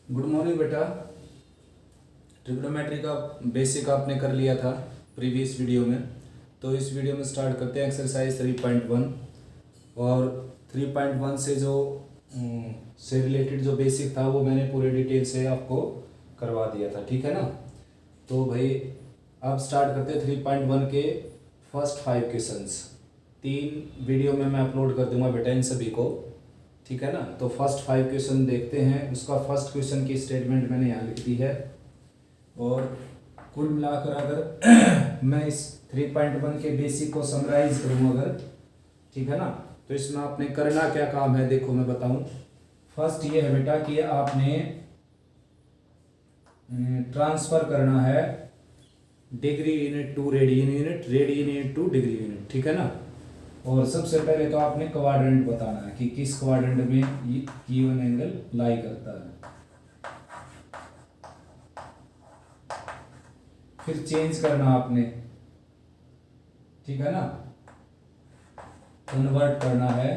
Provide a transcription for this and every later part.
Good morning बेटा। Trigonometry का basic आपने कर लिया था प्रीवियस वीडियो में। तो इस वीडियो में स्टार्ट करते हैं एक्सरसाइज 3.1। और 3.1 से जो से रिलेटेड जो बेसिक था वो मैंने पूरे डिटेल से आपको करवा दिया था, ठीक है ना। तो भाई अब स्टार्ट करते हैं 3.1 के फर्स्ट 5 क्वेश्चंस। 3 वीडियो में मैं अपलोड कर दूंगा बेटा इन सभी को, ठीक है ना। तो फर्स्ट 5 क्वेश्चन देखते हैं। उसका फर्स्ट क्वेश्चन की स्टेटमेंट मैंने यहाँ लिख दी है। और कुल मिलाकर अगर मैं इस 3.1 के बेसिक को समराइज करूँ अगर, ठीक है ना, तो इसमें आपने करना क्या काम है देखो मैं बताऊं। फर्स्ट ये है बेटा कि आपने ट्रांसफर करना है degree unit to radian unit, radian unit to degree unit, ठीक है ना। और सबसे पहले तो आपने क्वाड्रेंट बताना है कि किस क्वाड्रेंट में ये गिवन एंगल लाई करता है। फिर चेंज करना आपने, ठीक है ना, कन्वर्ट करना है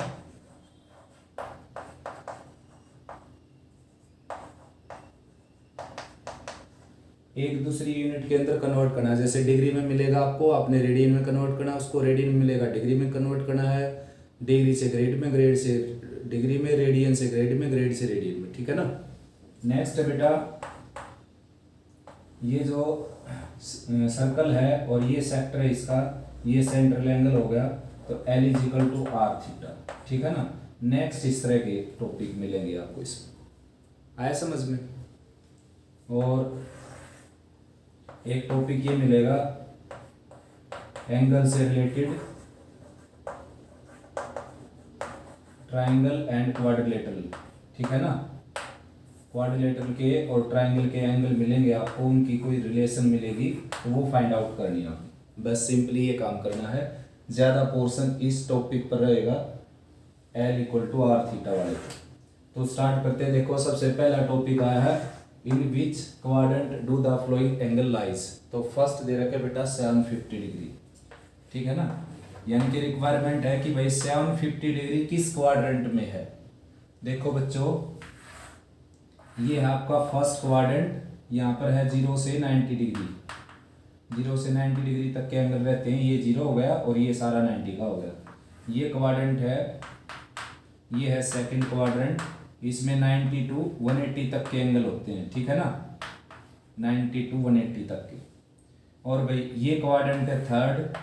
एक दूसरी यूनिट के अंदर कन्वर्ट करना है। जैसे डिग्री में मिलेगा आपको, आपने रेडियन में कन्वर्ट करना है उसको, रेडियन में मिलेगा डिग्री में कन्वर्ट करना है, डिग्री से ग्रेड में, ग्रेड से डिग्री में, रेडियन से ग्रेड में, ग्रेड से रेडियन में, ठीक है ना। नेक्स्ट है बेटा ये जो सर्कल है और ये सेक्टर है इसका, ये सेंट्रल एंगल हो गया, तो L equal to r theta, ठीक है ना। नेक्स्ट इस तरह के टॉपिक मिलेंगे आपको इसमें, आया समझ में। और एक टॉपिक ये मिलेगा एंगल से रिलेटेड, ट्राइंगल एंड क्वाड्रिलेटरल, ठीक है ना। क्वाड्रिलेटरल के और ट्राइंगल के एंगल मिलेंगे आपको, उनकी कोई रिलेशन मिलेगी तो वो फाइंड आउट करनी है आपको। बस सिंपली ये काम करना है। ज़्यादा पोर्शन इस टॉपिक पर रहेगा L equal to r theta वाले। तो स्टार्ट करते हैं। देखो सबसे पहला टॉपिक आया है in which quadrant do the following angle lies. तो फर्स्ट दे रखा है बेटा 750 डिग्री, ठीक है ना। यानी कि रिक्वायरमेंट है कि भाई 750 डिग्री किस क्वाड्रेंट में है। देखो बच्चों ये है आपका फर्स्ट क्वाड्रेंट, यहाँ पर है 0 से 90 डिग्री, 0 से 90 डिग्री तक के एंगल रहते हैं। ये 0 हो गया और ये सारा 90 का हो गया। ये क्वाड्रेंट है, ये है सेकंड क्वाड्रेंट, इसमें 90 टू 180 तक के एंगल होते हैं, ठीक है ना, 90 टू 180 तक के। और भाई ये क्वाड्रेंट है थर्ड,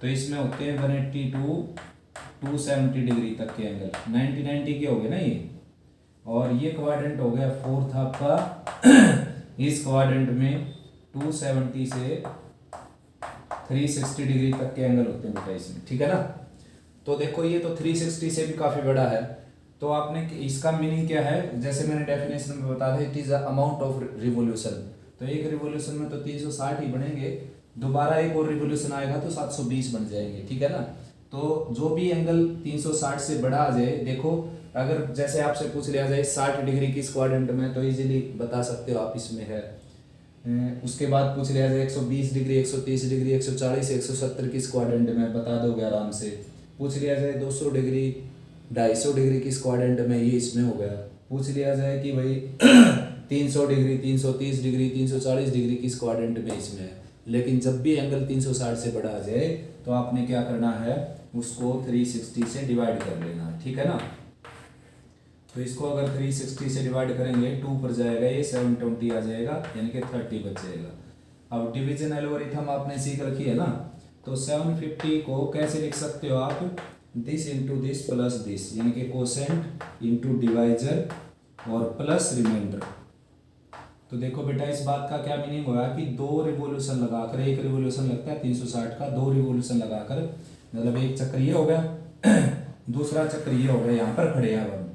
तो इसमें होते हैं 180 टू 270 डिग्री तक के एंगल, 90 के हो गए ना ये। और ये क्वाड्रेंट हो गया फोर्थ आपका इस क्वाड्रेंट में 270 से 360 डिग्री तक के एंगल होते हैं बेटा इसमें, ठीक है ना। तो देखो ये तो 360 से भी काफ़ी बड़ा है। तो आपने इसका मीनिंग क्या है, जैसे मैंने डेफिनेशन में बता दिया, it is a amount of revolution. तो एक रिवोल्यूशन में तो 360 ही बनेंगे, दोबारा एक और रिवोल्यूशन आएगा तो 720 बन जाएंगे, ठीक है ना। तो जो भी एंगल 360 से बड़ा आ जाए, देखो अगर जैसे आपसे पूछ लिया जाए 60 डिग्री किस क्वाड्रेंट में, तो इजीली बता सकते हो आप इसमें है। उसके बाद पूछ लिया जाए 120 डिग्री, 130 डिग्री, 140, 170 किस क्वाड्रेंट में, बता दोगे आराम से। पूछ लिया जाए 200 डिग्री, 250 डिग्री किस क्वाड्रेंट में, ये इसमें हो गया। पूछ लिया जाए कि भाई 300 डिग्री, 330 डिग्री, 340 डिग्री किस क्वाड्रेंट में, इसमें है। लेकिन जब भी एंगल 360 से बड़ा आ जाए तो आपने क्या करना है, उसको 360 से डिवाइड कर लेना है, ठीक है ना। तो इसको अगर 360 से डिवाइड करेंगे 2 पर जाएगा, ये 720 आ जाएगा, यानी कि 30 बच जाएगा। अब डिवीजन एल्गोरिथम आपने सीख रखी है ना, तो 750 को कैसे लिख सकते हो आप, this into this plus this, यानी कि कोसेंट इंटू डिवाइजर और प्लस रिमाइंडर। तो देखो बेटा इस बात का क्या मीनिंग हुआ कि 2 रिवोल्यूशन लगाकर, एक रिवोल्यूशन लगता है 360 का, 2 रिवोल्यूशन लगाकर, मतलब एक चक्र ये हो गया दूसरा चक्र ये हो गया, यहाँ पर खड़े हैं हम।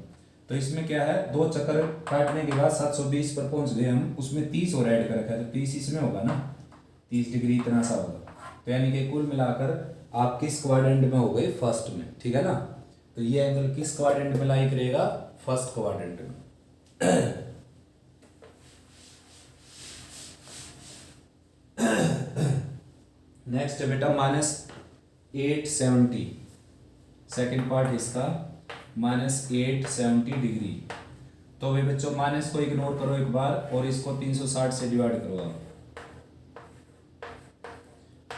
तो इसमें क्या है, 2 चक्कर काटने के बाद 720 पर पहुंच गए हम, उसमें 30 और ऐड कर रखा है, तो 30 इसमें होगा ना, 30 डिग्री इतना सा होगा। तो यानी कि कुल मिलाकर आप किस क्वाड्रेंट में हो गए, फर्स्ट में, ठीक है ना। तो ये एंगल किस क्वाड्रेंट में लाई करेगा, फर्स्ट क्वाड्रेंट में। नेक्स्ट है बेटा -870, सेकेंड पार्ट इसका -870 डिग्री। तो भाई बच्चों माइनस को इग्नोर करो एक बार और इसको 360 से डिवाइड करो आप।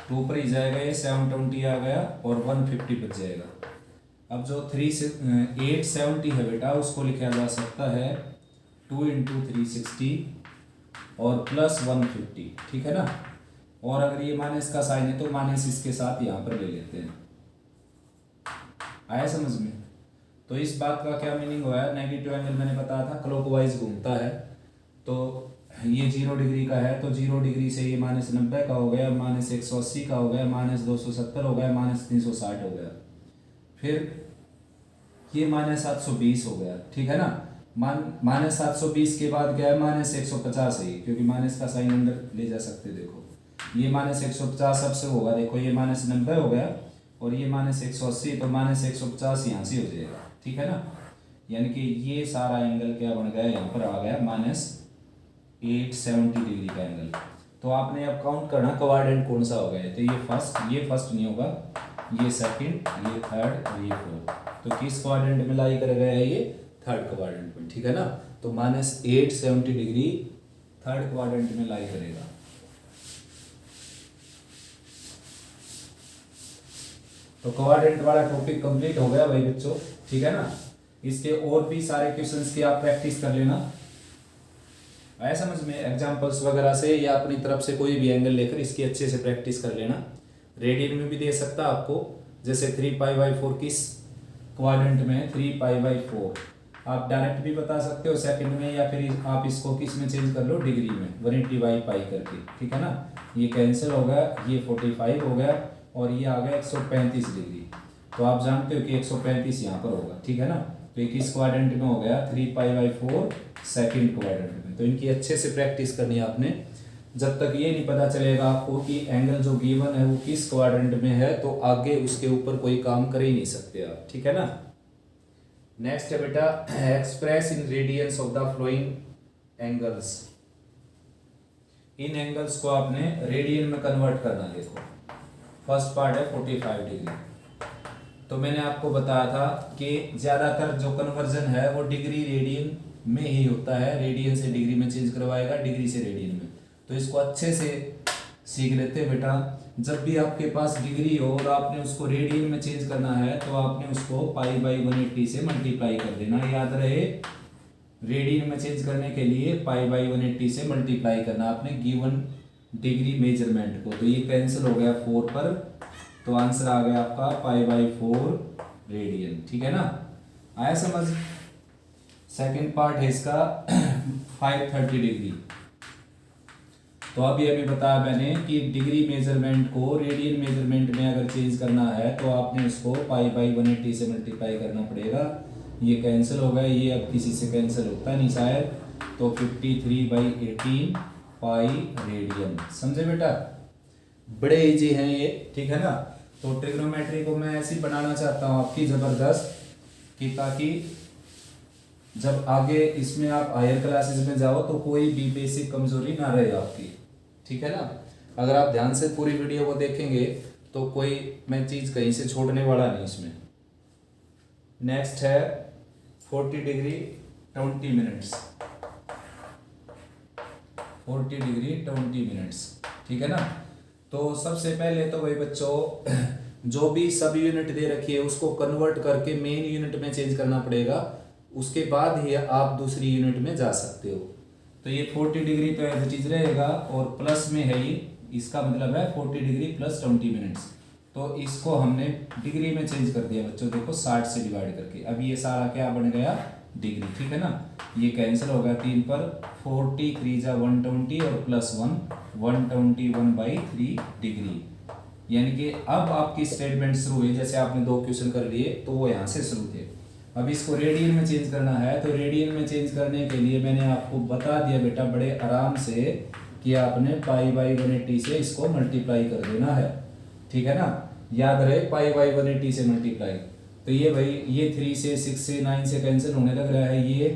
2 पर ही जाएगा ये, 720 आ गया और 150 बच जाएगा। अब जो 870 है बेटा उसको लिखा जा सकता है 2 × 360 और प्लस 150, ठीक है ना। और अगर ये माइनस का साइन है तो माइनस इसके साथ यहाँ पर ले लेते हैं। आया समझ में? तो इस बात का क्या मीनिंग हुआ है, नेगेटिव एंगल मैंने बताया था क्लॉकवाइज घूमता है, तो ये 0 डिग्री का है तो 0 डिग्री से ये -90 का हो गया, -180 का हो गया, -270 हो गया, -360 हो गया, फिर ये -720 हो गया, ठीक है ना। -720 के बाद क्या है, -150 है क्योंकि माइनस का साइन अंदर ले जा सकते, देखो ये -150 अब से होगा, देखो ये -90 हो गया और ये -180, तो -150 यहाँ से हो जाएगा, ठीक है ना। यानी कि ये सारा एंगल क्या बन गया, यहाँ पर आ गया -870 डिग्री का एंगल। तो आपने अब काउंट करना क्वाड्रेंट कौन सा हो गया, तो ये फर्स्ट नहीं होगा, ये सेकंड, ये थर्ड और ये फोर्थ। तो किस क्वाड्रेंट में लाई कर गया है, ये थर्ड क्वाड्रेंट में, ठीक है ना। तो -870 डिग्री थर्ड क्वाड्रेंट में लाई करेगा। तो क्वाड्रेंट वाला टॉपिक कंप्लीट हो गया भाई बच्चों, ठीक है ना। इसके और भी सारे क्वेश्चंस की आप प्रैक्टिस कर लेना, आया समझ में, एग्जांपल्स वगैरह से या अपनी तरफ से कोई भी एंगल लेकर इसकी अच्छे से प्रैक्टिस कर लेना। रेडियन में भी दे सकता आपको, जैसे 3π/4 किस क्वाड्रेंट में है, 3π/4 आप डायरेक्ट भी बता सकते हो सेकंड में, या फिर आप इसको किस में चेंज कर लो, डिग्री में, 180/π करके, ठीक है ना। ये कैंसिल हो गया, ये 45 हो गया और ये आ गया 135 डिग्री। तो आप जानते हो कि 135 यहाँ पर होगा, ठीक है ना। तो ये किस क्वाड्रेंट में हो गया, 3π/4 सेकंड क्वाड्रेंट में। तो इनकी अच्छे से प्रैक्टिस करनी है आपने। जब तक ये नहीं पता चलेगा आपको कि एंगल जो गिवन है वो किस क्वाड्रेंट में है, तो आगे उसके ऊपर कोई काम कर ही नहीं सकते आप, ठीक है ना। नेक्स्ट है बेटा, express in radiance of the flowing angles. In angles को आपने रेडियन में कन्वर्ट करना। देखो फर्स्ट पार्ट है 45 डिग्री। तो मैंने आपको बताया था कि ज़्यादातर जो कन्वर्जन है वो डिग्री रेडियन में ही होता है, रेडियन से डिग्री में चेंज करवाएगा, डिग्री से रेडियन में। तो इसको अच्छे से सीख लेते हैं बेटा। जब भी आपके पास डिग्री हो और आपने उसको रेडियन में चेंज करना है तो आपने उसको π/180 से मल्टीप्लाई कर देना। याद रहे, रेडियन में चेंज करने के लिए π/180 से मल्टीप्लाई करना आपने गिवन डिग्री मेजरमेंट को। तो ये कैंसिल हो गया 4 पर, तो आंसर आ गया आपका π/4 रेडियन, ठीक है ना। आया समझ। सेकंड पार्ट है इसका 530 डिग्री। तो अभी अभी बताया मैंने कि डिग्री मेजरमेंट को रेडियन मेजरमेंट में अगर चेंज करना है तो आपने उसको π/180 से मल्टीप्लाई करना पड़ेगा। ये कैंसिल हो गया, ये अब किसी से कैंसिल होता नहीं शायद, तो 53/18 पाई रेडियन। समझे बेटा, बड़े इजी हैं ये, ठीक है ना। तो ट्रिग्नोमेट्री को मैं ऐसी बनाना चाहता हूँ आपकी जबरदस्त, कि ताकि जब आगे इसमें आप हायर क्लासेस में जाओ तो कोई भी बेसिक कमजोरी ना रहे आपकी, ठीक है ना। अगर आप ध्यान से पूरी वीडियो को देखेंगे तो कोई मैं चीज़ कहीं से छोड़ने वाला नहीं इसमें। नेक्स्ट है 40 डिग्री 20 मिनट्स। 40 डिग्री 20 मिनट्स, ठीक है ना। तो सबसे पहले तो भाई बच्चों जो भी सब यूनिट दे रखी है उसको कन्वर्ट करके मेन यूनिट में चेंज करना पड़ेगा, उसके बाद ही आप दूसरी यूनिट में जा सकते हो। तो ये 40 डिग्री तो ऐसा चीज रहेगा और प्लस में है ये, इसका मतलब है 40 डिग्री प्लस 20 मिनट्स। तो इसको हमने डिग्री में चेंज कर दिया बच्चों, देखो 60 से डिवाइड करके। अब ये सारा क्या बन गया, डिग्री, ठीक है ना। ये कैंसिल हो गया 3 पर, 40 3 जा 120 और प्लस 1 121/3 डिग्री। यानी कि अब आपकी स्टेटमेंट शुरू हुई, जैसे आपने 2 क्वेश्चन कर लिए तो वो यहाँ से शुरू थे। अब इसको रेडियन में चेंज करना है, तो रेडियन में चेंज करने के लिए मैंने आपको बता दिया बेटा बड़े आराम से कि आपने π/180 से इसको मल्टीप्लाई कर देना है, ठीक है ना। याद रहे π/180 से मल्टीप्लाई। तो ये भाई ये 3 से 6 से 9 से कैंसिल होने लग रहा है, ये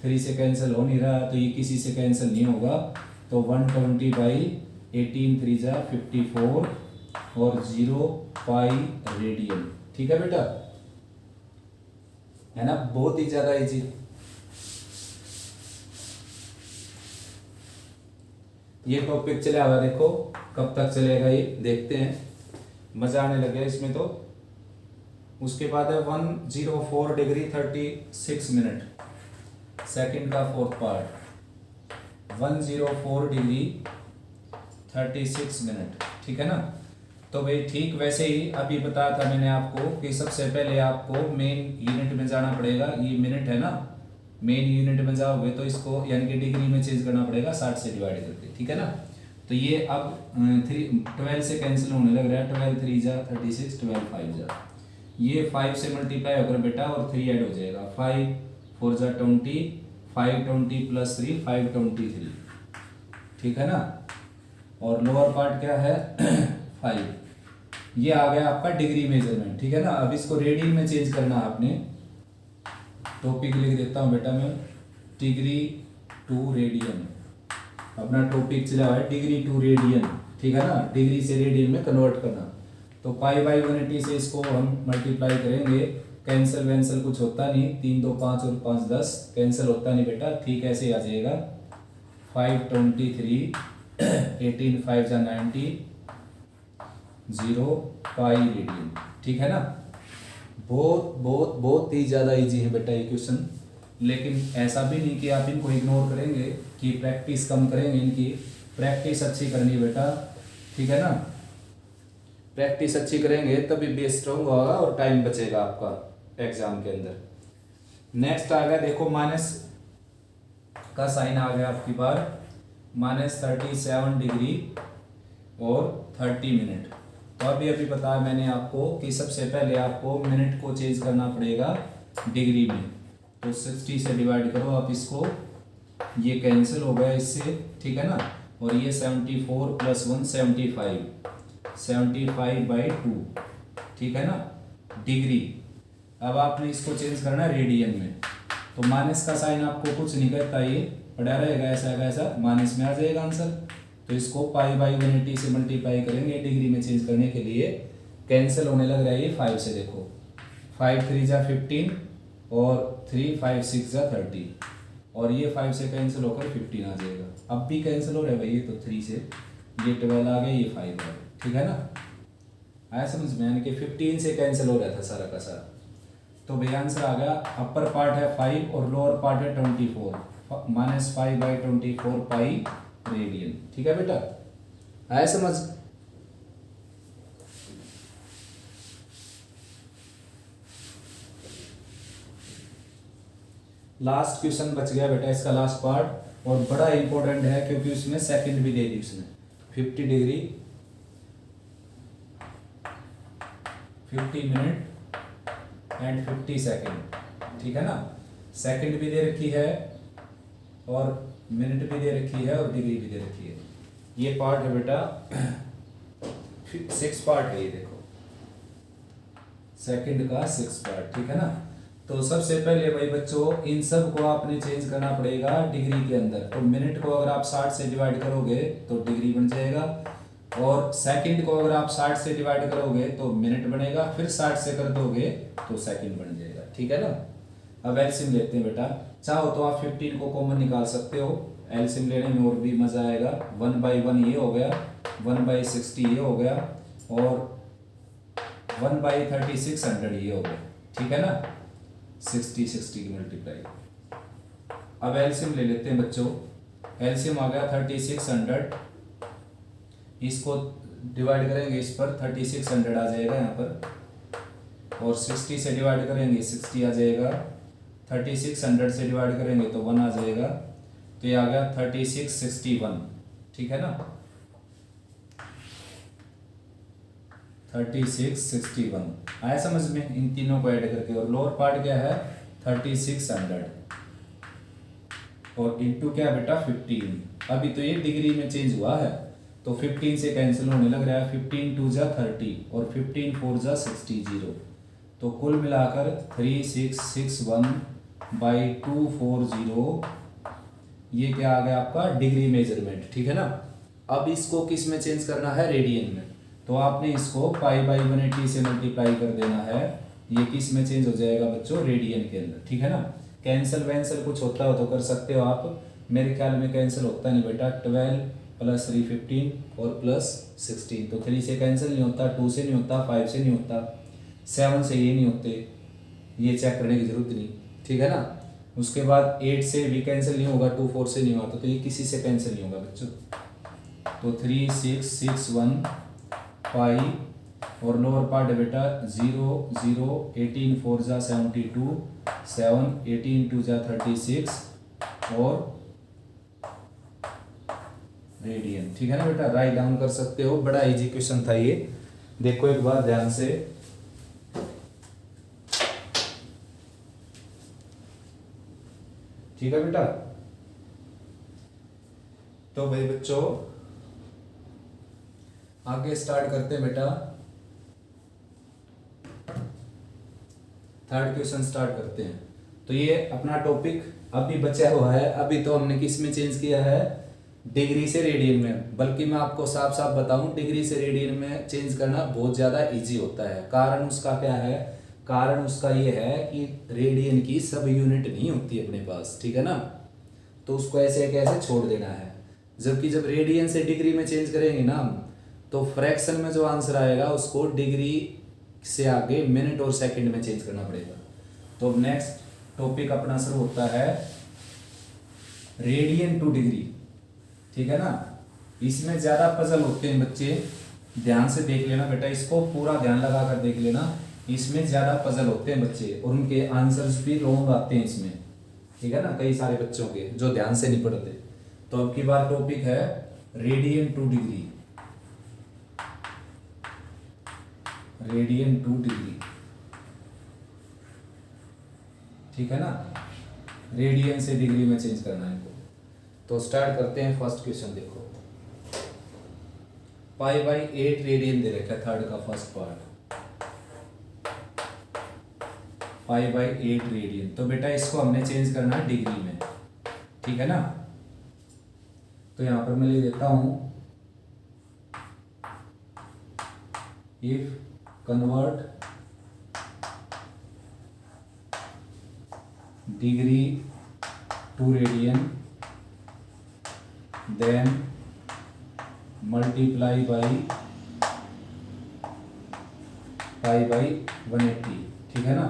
3 से कैंसिल हो नहीं रहा, तो ये किसी से कैंसिल नहीं होगा। तो 120/18 3 जा 54 और 0 पाई रेडियन, ठीक है बेटा, है ना। बहुत ही ज्यादा इजी। ये टॉपिक चला हुआ, देखो कब तक चलेगा ये देखते हैं, मजा आने लगे इसमें तो। उसके बाद है 104 डिग्री 36 मिनट, सेकंड का फोर्थ पार्ट, 104 डिग्री 36 मिनट, ठीक है ना। तो भाई ठीक वैसे ही अभी बताया था मैंने आपको कि सबसे पहले आपको मेन यूनिट में जाना पड़ेगा। ये मिनट है ना, मेन यूनिट में जाओगे तो इसको यानी कि डिग्री में चेंज करना पड़ेगा 60 से डिवाइड करके, ठीक है ना। तो ये अब 12 से कैंसिल होने लग रहा है, 12 3 जा 36, 12 5 जा, ये 5 से मल्टीप्लाई होकर बेटा और 3 ऐड हो जाएगा, 5 4 जा 20, 5 20 प्लस 3 5 23, ठीक है ना। और लोअर पार्ट क्या है 5, ये आ गया आपका डिग्री मेजरमेंट, ठीक है ना। अब इसको रेडियन में चेंज करना है आपने। टॉपिक लिख देता हूँ बेटा मैं, डिग्री टू रेडियन, अपना टॉपिक चला हुआ है डिग्री टू रेडियन, ठीक है ना, डिग्री से रेडियन में कन्वर्ट करना। तो पाई बाई 180 से इसको हम मल्टीप्लाई करेंगे, कैंसिल वैंसल कुछ होता नहीं, 3 2 5 और 5 10, कैंसिल होता नहीं बेटा, ठीक ऐसे ही आ जाएगा, 5 23 18 5 जा 90, 0 पाई रेडियन, ठीक है ना। बहुत बहुत बहुत ही ज़्यादा इजी है बेटा ये क्वेश्चन, लेकिन ऐसा भी नहीं कि आप इनको इग्नोर करेंगे कि प्रैक्टिस कम करेंगे, इनकी प्रैक्टिस अच्छी करनी है बेटा, ठीक है ना। प्रैक्टिस अच्छी करेंगे तभी बेस स्ट्रॉन्ग होगा और टाइम बचेगा आपका एग्जाम के अंदर। नेक्स्ट आ गया देखो, माइनस का साइन आ गया आपकी बार, -37 डिग्री और 30 मिनट। तो अभी अभी बताया मैंने आपको कि सबसे पहले आपको मिनट को चेंज करना पड़ेगा डिग्री में, तो 60 से डिवाइड करो आप इसको, ये कैंसिल हो गया इससे, ठीक है ना। और ये 74 प्लस 1 75, 75/2, ठीक है ना, डिग्री। अब आपने इसको चेंज करना रेडियन में, तो माइनस का साइन आपको कुछ नहीं करता, ये पड़ा रहेगा ऐसा का ऐसा, माइनस में आ जाएगा आंसर। तो इसको π/180 से मल्टीप्लाई करेंगे डिग्री में चेंज करने के लिए, कैंसिल होने लग रहा है ये 5 से, देखो 5 3 जा 15 और 3 5 6 जा 30, और ये 5 से कैंसिल होकर 15 आ जाएगा। अब भी कैंसिल हो रहा है भाई, ये तो 3 से ये 12 आ गया, ये 5 आ गया, ठीक है ना। आया समझ में, यानी कि 15 से कैंसिल हो रहा था सारा का सारा। तो भाई आंसर आ गया, अपर पार्ट है 5 और लोअर पार्ट है 24, -5/24 पाई रेडियन, ठीक है बेटा, आया समझ। लास्ट क्वेश्चन बच गया बेटा, इसका लास्ट पार्ट, और बड़ा इंपॉर्टेंट है क्योंकि उसमें सेकंड भी दे दी उसने, 50 डिग्री 50 मिनट एंड 50 सेकंड, ठीक है ना। सेकंड भी दे रखी है और मिनट भी दे रखी है और डिग्री भी दे रखी है। ये पार्ट है बेटा 6 पार्ट है ये, देखो सेकंड का 6 पार्ट, ठीक है ना। तो सबसे पहले भाई बच्चों इन सब को आपने चेंज करना पड़ेगा डिग्री के अंदर। तो मिनट को अगर आप 60 से डिवाइड करोगे तो डिग्री बन जाएगा, और सेकंड को अगर आप 60 से डिवाइड करोगे तो मिनट बनेगा, फिर 60 से कर दोगे तो सेकंड बन जाएगा, ठीक है ना। अब एलसीएम लेते हैं बेटा, चाहो तो आप 15 को कॉमन निकाल सकते हो, एलसीएम लेने में और भी मजा आएगा। 1/1 ये हो गया, 1/60 ये हो गया, और 1/3600 ये हो गया, ठीक है ना, 60 की मल्टीप्लाई। अब एलसीएम ले लेते हैं बच्चों, एलसीएम आ गया 3600, इसको डिवाइड करेंगे इस पर 3600 आ जाएगा यहाँ पर, और 60 से डिवाइड करेंगे 60 आ जाएगा, 3600 से डिवाइड करेंगे तो 1 आ जाएगा, तो ये आ गया 3661, ठीक है ना, 3661 आया समझ में इन तीनों को ऐड करके। और लोअर पार्ट क्या है 3600 और इंटू क्या बेटा 15। अभी तो ये डिग्री में चेंज हुआ है तो 15 से कैंसिल होने लग रहा है, 15 2 जा 30 और 15 4 जा 60, 0, तो कुल मिलाकर 3661/240, ये क्या आ गया आपका डिग्री मेजरमेंट, ठीक है ना। अब इसको किस में चेंज करना है रेडियन में, तो आपने इसको π/180 से मल्टीप्लाई कर देना है, ये किस में चेंज हो जाएगा बच्चों रेडियन के अंदर, ठीक है ना। कैंसिल वैंसल कुछ होता हो तो कर सकते हो आप, मेरे ख्याल में कैंसिल होता नहीं बेटा, 12 प्लस 3 15 और प्लस 16। तो 3 से कैंसिल नहीं होता, 2 से नहीं होता, 5 से नहीं होता, 7 से ये नहीं होते, ये चेक करने की ज़रूरत नहीं, ठीक है ना। उसके बाद 8 से भी कैंसिल नहीं होगा, 2 4 से नहीं होता, तो ये किसी से कैंसिल नहीं होगा बच्चों। तो 3 6 6 1 5 और लोअर पार्ट है बेटा 0 0, 18 4 जा 72, 7 18 2 जा 36 और रेडियन, ठीक है ना बेटा। राइट डाउन कर सकते हो, बड़ा इजी क्वेश्चन था ये, देखो एक बार ध्यान से। ठीक है बेटा। तो भाई बच्चों आगे स्टार्ट करते हैं बेटा, थर्ड क्वेश्चन स्टार्ट करते हैं। तो ये अपना टॉपिक अभी बचा हुआ है, अभी तो हमने किस में चेंज किया है, डिग्री से रेडियन में। बल्कि मैं आपको साफ साफ बताऊं, डिग्री से रेडियन में चेंज करना बहुत ज़्यादा इजी होता है। कारण उसका क्या है, कारण उसका ये है कि रेडियन की सब यूनिट नहीं होती अपने पास, ठीक है ना। तो उसको ऐसे कैसे छोड़ देना है, जबकि जब रेडियन से डिग्री में चेंज करेंगे ना हम, तो फ्रैक्शन में जो आंसर आएगा उसको डिग्री से आगे मिनट और सेकंड में चेंज करना पड़ेगा। तो नेक्स्ट टॉपिक अपना शुरू होता है रेडियन टू डिग्री, ठीक है ना। इसमें ज़्यादा पजल होते हैं बच्चे, ध्यान से देख लेना बेटा, इसको पूरा ध्यान लगा कर देख लेना। इसमें ज़्यादा पजल होते हैं बच्चे और उनके आंसर्स भी लॉन्ग आते हैं इसमें, ठीक है ना, कई सारे बच्चों के जो ध्यान से नहीं पढ़ते। तो अब की बार टॉपिक है radian to degree, radian to degree, ठीक है ना। रेडियन से डिग्री में चेंज करना है इनको। तो स्टार्ट करते हैं फर्स्ट क्वेश्चन। देखो π/8 रेडियन दे रखा है, थर्ड का फर्स्ट पार्ट π/8 रेडियन। तो बेटा इसको हमने चेंज करना है डिग्री में, ठीक है ना। तो यहां पर मैं लिख देता हूं if convert degree to radian then multiply by π/180, ठीक है ना।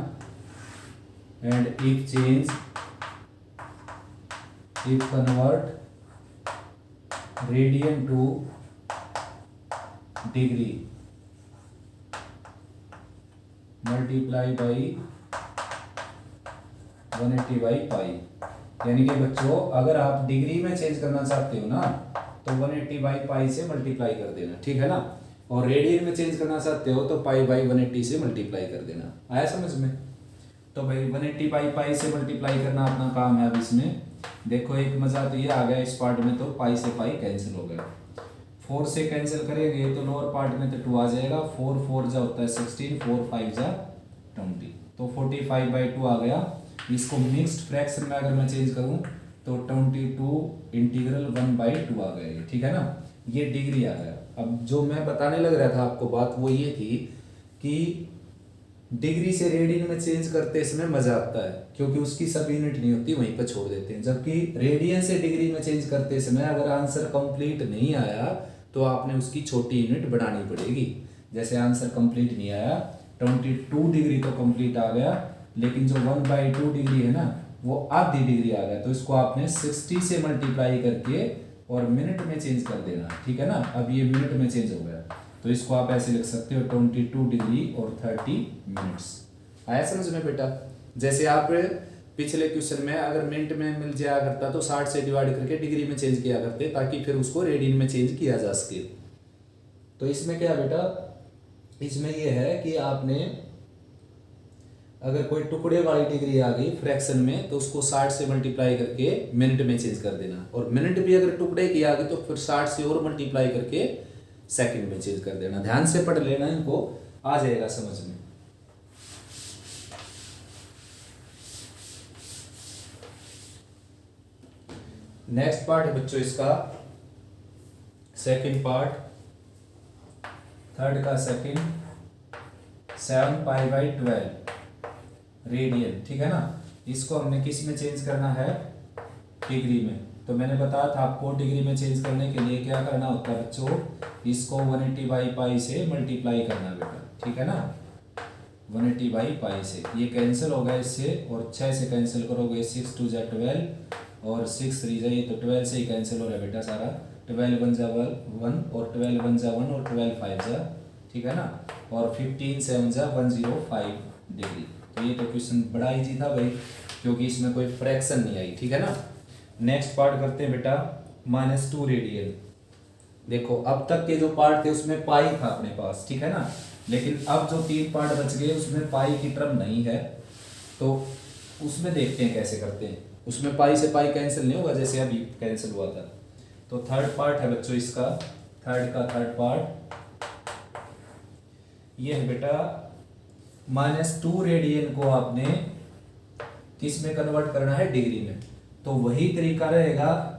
And if change, if convert radian to degree multiply by 180 by pi. यानी कि बच्चों अगर आप डिग्री में चेंज करना चाहते हो ना तो 180 बाई पाई से मल्टीप्लाई कर देना, ठीक है ना। और रेडियन में चेंज करना चाहते हो तो π/180 से मल्टीप्लाई कर देना। आया समझ में। तो भाई 180 बाई पाई से मल्टीप्लाई करना अपना काम है। अब इसमें देखो एक मजा तो ये आ गया इस पार्ट में, तो पाई से पाई कैंसिल हो गया। 4 से कैंसिल करेंगे तो लोअर पार्ट में तो 2 आ जाएगा, 4 4 जा होता है 16, 4 5 जा 20, तो 45/2 आ गया। इसको मिक्स्ड फ्रैक्शन में अगर मैं चेंज करूं तो 22 इंटीग्रल 1/2 आ गया, ठीक है ना। ये डिग्री आ गया। अब जो मैं बताने लग रहा था आपको बात वो ये थी कि डिग्री से रेडियन में चेंज करते समय मजा आता है क्योंकि उसकी सब यूनिट नहीं होती, वहीं पर छोड़ देते हैं। जबकि रेडियन से डिग्री में चेंज करते समय अगर आंसर कंप्लीट नहीं आया तो आपने उसकी छोटी यूनिट बढ़ानी पड़ेगी। जैसे आंसर कंप्लीट नहीं आया, 22 डिग्री तो कंप्लीट आ गया, लेकिन जो 1/2 डिग्री है ना वो आधी डिग्री आ गया, तो इसको आपने 60 से मल्टीप्लाई करके और मिनट में चेंज कर देना, ठीक है ना। अब ये मिनट में चेंज हो गया, तो इसको आप ऐसे लिख सकते हो 22 डिग्री और 30 मिनट्स। आया समझ में बेटा। जैसे आप पिछले क्वेश्चन में अगर मिनट में मिल जाया करता तो 60 से डिवाइड करके डिग्री में चेंज किया करते ताकि फिर उसको रेडियन में चेंज किया जा सके। तो इसमें क्या बेटा, इसमें यह है कि आपने अगर कोई टुकड़े वाली डिग्री आ गई फ्रैक्शन में तो उसको 60 से मल्टीप्लाई करके मिनट में चेंज कर देना, और मिनट भी अगर टुकड़े की आ गई तो फिर 60 से और मल्टीप्लाई करके सेकंड में चेंज कर देना। ध्यान से पढ़ लेना, इनको आ जाएगा समझ में। नेक्स्ट पार्ट है बच्चों इसका सेकंड पार्ट, थर्ड का सेकंड, 7π/12 रेडियन, ठीक है ना। इसको हमने किस में चेंज करना है, डिग्री में। तो मैंने बताया था आपको डिग्री में चेंज करने के लिए क्या करना होता है बच्चों, इसको 180 बाई पाई से मल्टीप्लाई करना बेटा, ठीक है ना, 180 बाई पाई से। ये कैंसिल होगा इससे, और 6 से कैंसिल करोगे 6 2 जा 12 और 6 3 जा, ये तो 12 से ही कैंसिल हो रहा है बेटा सारा, 12 1 जा 1 और 12 1 जा 1 और 12 5 जा, ठीक है ना, और 15 7 जा 105 डिग्री। तो ये तो क्वेश्चन बड़ा इजी था भाई, क्योंकि इसमें कोई फ्रैक्शन नहीं आई, ठीक है ना। नेक्स्ट पार्ट करते हैं बेटा, -2 रेडियन। देखो अब तक के जो पार्ट थे उसमें पाई था अपने पास, ठीक है ना, लेकिन अब जो 3 पार्ट बच गए उसमें पाई की टर्म नहीं है, तो उसमें देखते हैं कैसे करते हैं। उसमें पाई से पाई कैंसिल नहीं होगा जैसे अभी कैंसिल हुआ था। तो थर्ड पार्ट है बच्चों इसका, थर्ड पार्ट ये है बेटा, -2 रेडियन को आपने किस में कन्वर्ट करना है, डिग्री में। तो वही तरीका रहेगा,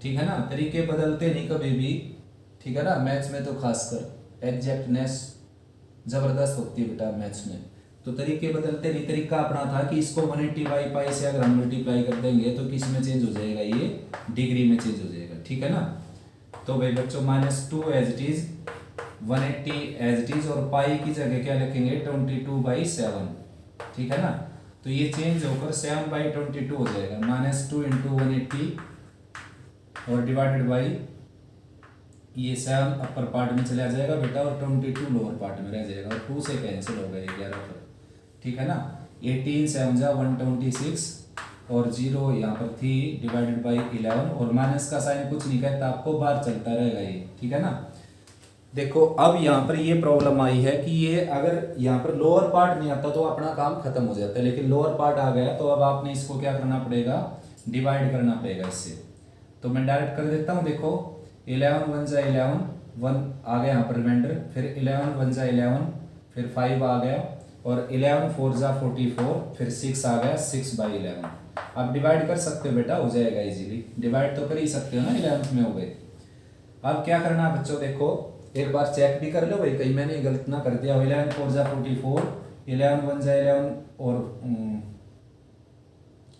ठीक है ना, तरीके बदलते नहीं कभी भी, ठीक है ना। मैथ्स में तो खासकर एग्जैक्टनेस जबरदस्त होती है बेटा मैथ्स में, तो तरीके बदलते नहीं। तरीका अपना था कि इसको 180 बाई पाई से अगर हम मल्टीप्लाई कर देंगे तो किस में चेंज हो जाएगा, ये डिग्री में चेंज हो जाएगा, ठीक है ना। तो भाई बच्चों -2 as it is, 180 as it is, और पाई की जगह क्या लिखेंगे 22/7, ठीक है ना। तो ये चेंज होकर 7/22 हो जाएगा, -2 × 180 और डिवाइडेड बाई ये 7 अपर पार्ट में चला जाएगा बेटा और 22 लोअर पार्ट में रह जाएगा, और 2 से कैंसिल हो गए 11 पर, ठीक है ना। 18 7 जा 126 और 0 यहाँ पर थी डिवाइडेड बाई 11, और माइनस का साइन कुछ नहीं कहता आपको, बाहर चलता रहेगा ये, ठीक है ना। देखो अब यहाँ पर ये प्रॉब्लम आई है कि ये अगर यहाँ पर लोअर पार्ट नहीं आता तो अपना काम खत्म हो जाता है, लेकिन लोअर पार्ट आ गया तो अब आपने इसको क्या करना पड़ेगा, डिवाइड करना पड़ेगा इससे। तो मैं डायरेक्ट कर देता हूँ, देखो 11 1 जा 11, 1 आ गया यहाँ पर रिमाइंडर, फिर 11 1 जा 11, फिर 5 आ गया, और 11 4 जा 44, फिर 6 आ गया 6/11। आप डिवाइड कर सकते हो बेटा, हो जाएगा इजीली, डिवाइड तो कर ही सकते हो ना, 11 में हो गए। अब क्या करना है बच्चों, देखो एक बार चेक भी कर लो भाई, कहीं मैंने गलत ना कर दिया। 11 4 जा 44, 11 1 जा 11 और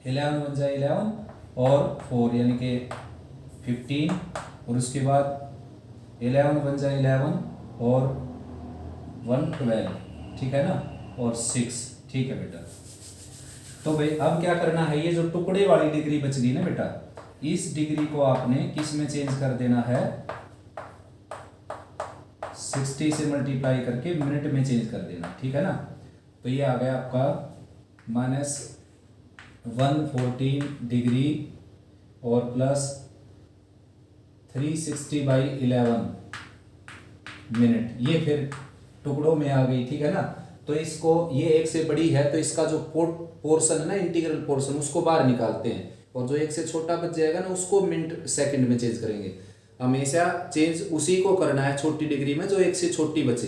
11 1 जा 11 और 4 यानी कि 15, और उसके बाद 11 1 जा 11 और 1 12, ठीक है ना, और 6, ठीक है बेटा। तो भाई अब क्या करना है, ये जो टुकड़े वाली डिग्री बच गई ना बेटा, इस डिग्री को आपने किस में चेंज कर देना है, 60 से मल्टीप्लाई करके मिनट में चेंज कर देना, ठीक है ना। तो ये आ गया आपका -114 डिग्री और प्लस 360/11 मिनट, ये फिर टुकड़ों में आ गई, ठीक है ना। तो इसको, ये एक से बड़ी है तो इसका जो पोर्शन है ना, इंटीग्रल पोर्शन, उसको बाहर निकालते हैं, और जो एक से छोटा बच जाएगा ना उसको मिनट सेकंड में चेंज करेंगे। हमेशा चेंज उसी को करना है छोटी डिग्री में जो एक से छोटी बचे।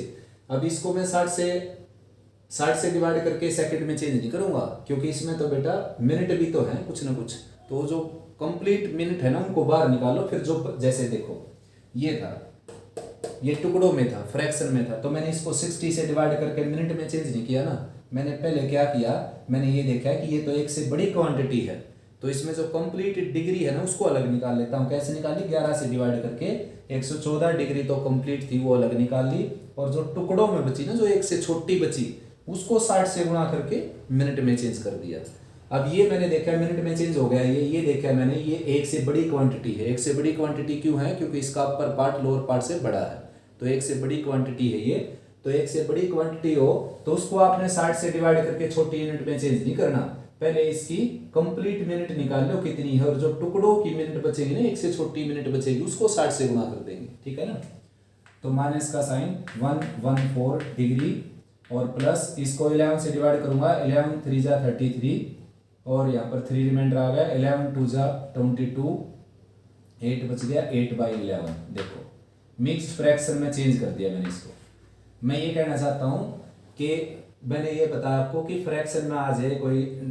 अब इसको मैं 60 से डिवाइड करके सेकंड में चेंज नहीं करूंगा, क्योंकि इसमें तो बेटा मिनट भी तो है कुछ ना कुछ, तो जो कंप्लीट मिनट है ना उनको बाहर निकालो। फिर जो जैसे देखो ये था, ये टुकड़ों में था, फ्रैक्शन में था, तो मैंने इसको 60 से डिवाइड करके मिनट में चेंज नहीं किया ना। मैंने पहले क्या किया, मैंने ये देखा कि ये तो एक से बड़ी क्वांटिटी है, तो इसमें जो कंप्लीट डिग्री है ना उसको अलग निकाल लेता हूँ। कैसे निकाली, 11 से डिवाइड करके 114 डिग्री तो कंप्लीट थी वो अलग निकाल ली, और जो टुकड़ों में बची ना, जो एक से छोटी बची, उसको 60 से गुणा करके मिनट में चेंज कर दिया। अब ये मैंने देखा मिनट में चेंज हो गया, ये देखा मैंने, ये एक से बड़ी क्वांटिटी है। एक से बड़ी क्वांटिटी क्यों है, क्योंकि इसका अपर पार्ट लोअर पार्ट से बड़ा है, तो एक से बड़ी क्वांटिटी है ये। तो एक से बड़ी क्वांटिटी हो तो उसको आपने 60 से डिवाइड करके छोटी यूनिट में चेंज नहीं करना, पहले इसकी कंप्लीट मिनट निकाल लो कितनी है, और जो टुकड़ों की मिनट बचेगी ना, एक से छोटी मिनट बचेगी, उसको 60 से गुणा कर देंगे, ठीक है ना। तो माइनस का साइन 114 डिग्री और प्लस इसको 11 से डिवाइड करूंगा, 11 3 जा 33 और यहाँ पर 3 रिमाइंडर आ गया, 11 2 जा 22, 8 बच गया 8/11। देखो मिक्स्ड फ्रैक्शन में चेंज कर दिया मैंने इसको। मैं ये कहना चाहता हूँ कि मैंने ये बताया आपको कि फ्रैक्शन में आ जाए कोई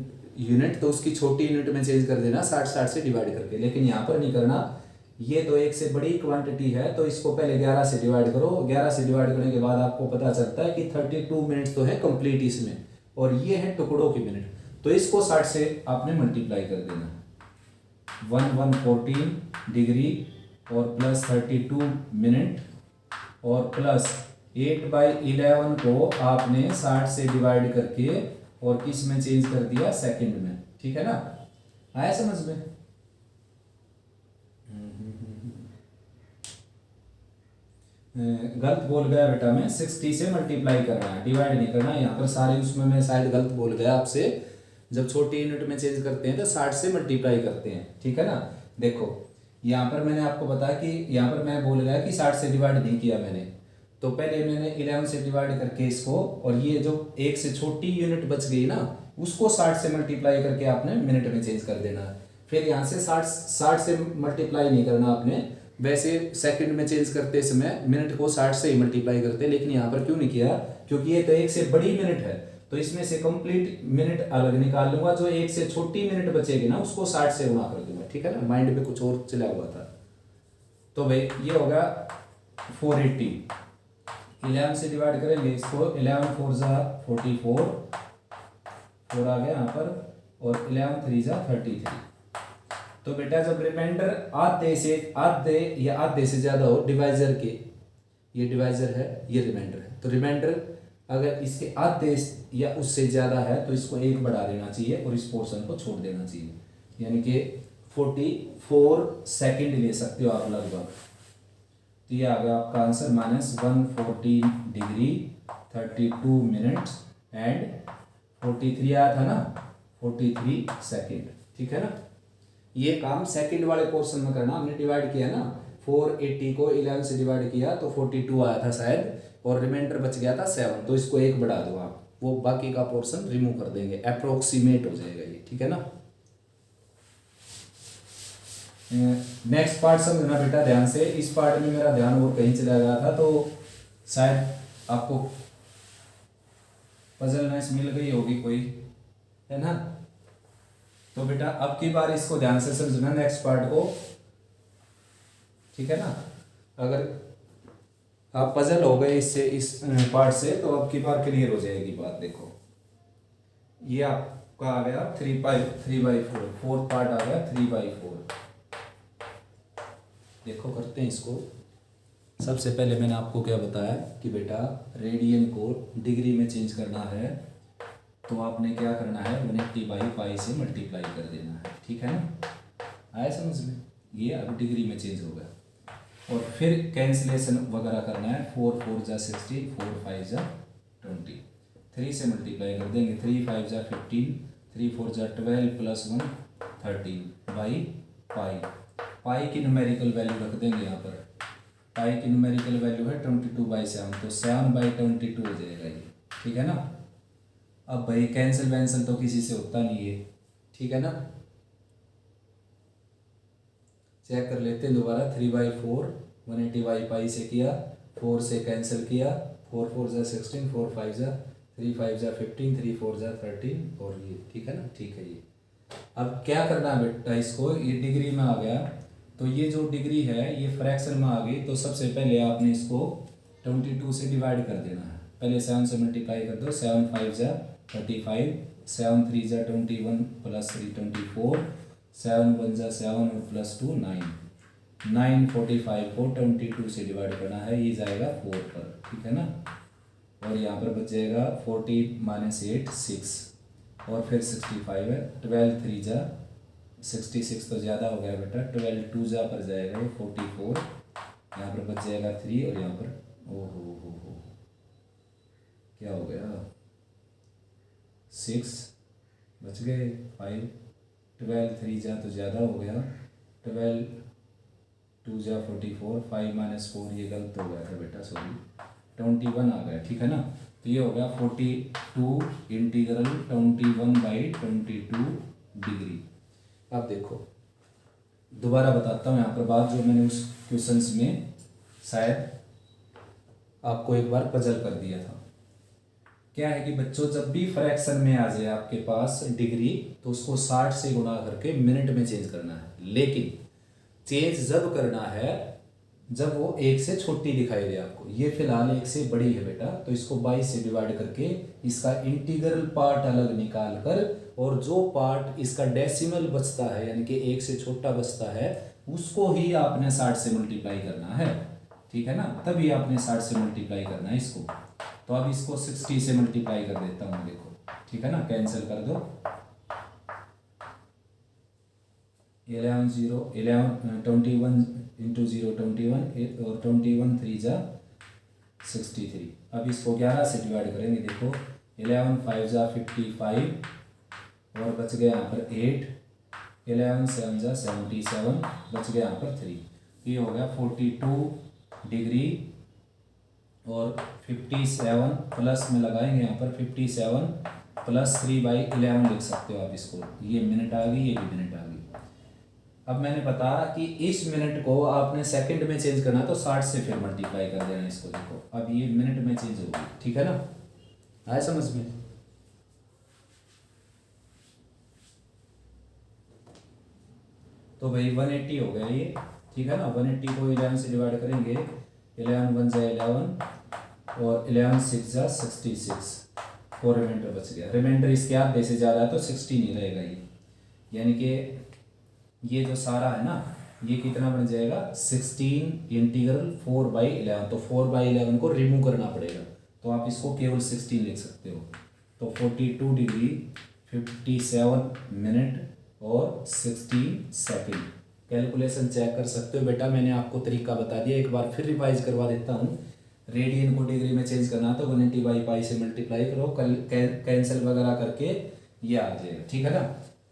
यूनिट तो उसकी छोटी यूनिट में चेंज कर देना 60 से डिवाइड करके, लेकिन यहाँ पर नहीं करना। ये तो एक से बड़ी क्वांटिटी है तो इसको पहले 11 से डिवाइड करो। 11 से डिवाइड करने के बाद आपको पता चलता है कि 32 मिनट्स तो है कंप्लीट इसमें, और ये है टुकड़ों की मिनट, तो इसको 60 से आपने मल्टीप्लाई कर देना। 114 डिग्री और प्लस 32 मिनट और प्लस 8/11 को आपने 60 से डिवाइड करके और किस में चेंज कर दिया, सेकंड में। ठीक है ना, आया समझ में? गलत बोल गया बेटा मैं, 60 से मल्टीप्लाई करना है, डिवाइड नहीं करना। यहाँ पर सारे उसमें मैं शायद गलत बोल गया आपसे। जब छोटी यूनिट में चेंज करते हैं तो 60 से मल्टीप्लाई करते हैं। ठीक है ना, देखो यहाँ पर मैंने आपको बताया कि यहाँ पर मैं बोल गया कि 60 से डिवाइड नहीं किया मैंने, तो पहले मैंने 11 से डिवाइड करके इसको, और ये जो एक से छोटी यूनिट बच गई ना उसको 60 से मल्टीप्लाई करके आपने मिनट में चेंज कर देना है। फिर यहाँ से 60 से मल्टीप्लाई नहीं करना आपने, वैसे सेकंड में चेंज करते समय मिनट को 60 से ही मल्टीप्लाई करते, लेकिन यहाँ पर क्यों नहीं किया, क्योंकि ये तो एक से बड़ी मिनट है, तो इसमें से कंप्लीट मिनट अलग निकाल लूंगा, जो एक से छोटी मिनट बचेगी ना उसको 60 से गुणा कर दूंगा। ठीक है ना, माइंड में कुछ और चला हुआ था। तो भाई ये होगा 480, 11 से डिवाइड करेंगे इसको, 11 4 जा 44, 4 आ गया यहाँ पर, और 11 3 जा 33। तो बेटा जब रिमाइंडर आधे या आधे से ज्यादा हो डिवाइजर के, ये डिवाइजर है ये रिमाइंडर है, तो रिमाइंडर अगर इसके आधे या उससे ज्यादा है तो इसको 1 बढ़ा देना चाहिए और इस पोर्शन को छोड़ देना चाहिए, यानी कि 44 सेकंड ले सकते हो आप लगभग। तो ये आ गया आपका आंसर, -114 डिग्री 32 मिनट्स एंड 43 आया था ना, 43 सेकंड। ठीक है ना, ये काम सेकंड वाले पोर्शन में करना। हमने डिवाइड किया ना, 480 को 11 से डिवाइड किया तो 42 आया था शायद, और रिमाइंडर बच गया था 7, तो इसको 1 बढ़ा दो आप, वो बाकी का पोर्शन रिमूव कर देंगे, अप्रोक्सीमेट हो जाएगा ये। ठीक है ना, नेक्स्ट पार्ट समझना बेटा ध्यान से। इस पार्ट में मेरा ध्यान और कहीं चला गया था, तो शायद आपको पजलनेस मिल गई होगी कोई, है ना। तो बेटा अब की बार इसको ध्यान से समझना नेक्स्ट पार्ट को। ठीक है ना, अगर आप पजल हो गए इससे, इस पार्ट से, तो अब की बार क्लियर हो जाएगी बात। देखो ये आपका आ गया 3/4, फोर्थ पार्ट आ गया 3/4। देखो करते हैं इसको। सबसे पहले मैंने आपको क्या बताया कि बेटा रेडियन को डिग्री में चेंज करना है, तो आपने क्या करना है, 180/π से मल्टीप्लाई कर देना है। ठीक है ना, आया समझ में? ये अब डिग्री में चेंज हो गया, और फिर कैंसिलेशन वगैरह करना है। 4 4 जा 60, 4 5 जा 20, 3 से मल्टीप्लाई कर देंगे, 3 5 जा 15, 3 4 जा 12 प्लस 1 13/π। पाई की न्यूमेरिकल वैल्यू रख देंगे यहाँ पर, पाई की न्यूमेरिकल वैल्यू है 22/7, तो 7/22 हो जाएगा ये। ठीक है ना, अब भाई कैंसिल वैंसिल तो किसी से होता नहीं है। ठीक है ना, चेक कर लेते हैं दोबारा। 3/4 180/π से किया, 4 से कैंसिल किया, 4 4 जा 16, 4 5 जा 3 5 जा 15, 3 4 जा 13, और ये। ठीक है ना, ठीक है। ये अब क्या करना है बेटा, इसको ये डिग्री में आ गया, तो ये जो डिग्री है ये फ्रैक्शन में आ गई, तो सबसे पहले आपने इसको 22 से डिवाइड कर देना है। पहले 7 से मल्टीप्लाई कर दो, 7 5 जा 35, 7 3 जा 21 प्लस 3 24, 7 1 जा 7 और प्लस 2 9, 9 45 को 22 से डिवाइड करना है, ये जाएगा 4 पर। ठीक है ना, और यहाँ पर बच जाएगा 40 - 8 6, और फिर 65 है, 12 3 जा 66 तो ज़्यादा हो गया बेटा, 12 2 जा पर जाएगा ये 44, यहाँ पर बच जाएगा 3, और यहाँ पर हो क्या हो गया 6 बच गए 5, 12 3 जा तो ज़्यादा हो गया, 12 2 जा 44, 5 - 4 ये गलत हो गया था बेटा, सॉरी, 21 आ गया। ठीक है ना, तो ये हो गया 42 इंटीग्रल 21/22 डिग्री। अब देखो दोबारा बताता हूँ यहाँ पर बात, जो मैंने उस क्वेश्चंस में शायद आपको एक बार पजल कर दिया था। क्या है कि बच्चों, जब भी फ्रैक्शन में आ जाए आपके पास डिग्री, तो उसको 60 से गुणा करके मिनट में चेंज करना है, लेकिन चेंज जब करना है जब वो 1 से छोटी दिखाई दे आपको। ये फिलहाल 1 से बड़ी है बेटा, तो इसको 22 से डिवाइड करके इसका इंटीग्रल पार्ट अलग निकाल कर और जो पार्ट इसका डेसिमल बचता है यानी कि 1 से छोटा बचता है उसको ही आपने 60 से मल्टीप्लाई करना है, ठीक है ना, तभी आपने 60 से मल्टीप्लाई करना है इसको। तो अब इसको 60 से मल्टीप्लाई कर देता हूँ, देखो, ठीक है ना, कैंसिल कर दो। 21 इंटू 0 21 और 21 3 जा 63। अब इसको 11 से डिवाइड करेंगे, देखो 11 5 जा 55 और बच गया यहाँ पर 8, 11 7 जा 77, बच गया यहाँ पर 3। ये हो गया 42 डिग्री और 57 प्लस में लगाएंगे यहाँ पर 57 प्लस 3/11 लिख सकते हो आप इसको। ये मिनट आ गई, ये भी मिनट आ गई। अब मैंने बताया कि इस मिनट को आपने सेकंड में चेंज करना तो 60 से फिर मल्टीप्लाई कर देना इसको। देखो अब ये मिनट में चेंज होगी, ठीक है ना, आया समझ में। तो भाई 180 हो गया ये, ठीक है ना। 180 को 11 से डिवाइड करेंगे, 11 1 जा 11 और 11 6 जा 66 और रिमाइंडर बच गया। रिमाइंडर इसके आधे से ज़्यादा है तो 60 नहीं रहेगा ये, यानी कि ये जो सारा है ना ये कितना बन जाएगा 16 इंटीग्रल 4/11। तो 4/11 को रिमूव करना पड़ेगा, तो आप इसको केवल 16 लिख सकते हो। तो 42 डिग्री 57 मिनट और 16 सेकंड। कैलकुलेशन चेक कर सकते हो बेटा, मैंने आपको तरीका बता दिया, एक बार फिर रिवाइज करवा देता हूँ। रेडियन को डिग्री में चेंज करना तो 180/π से मल्टीप्लाई करो, कैंसिल वगैरह करके ये आ जाएगा, ठीक है ना।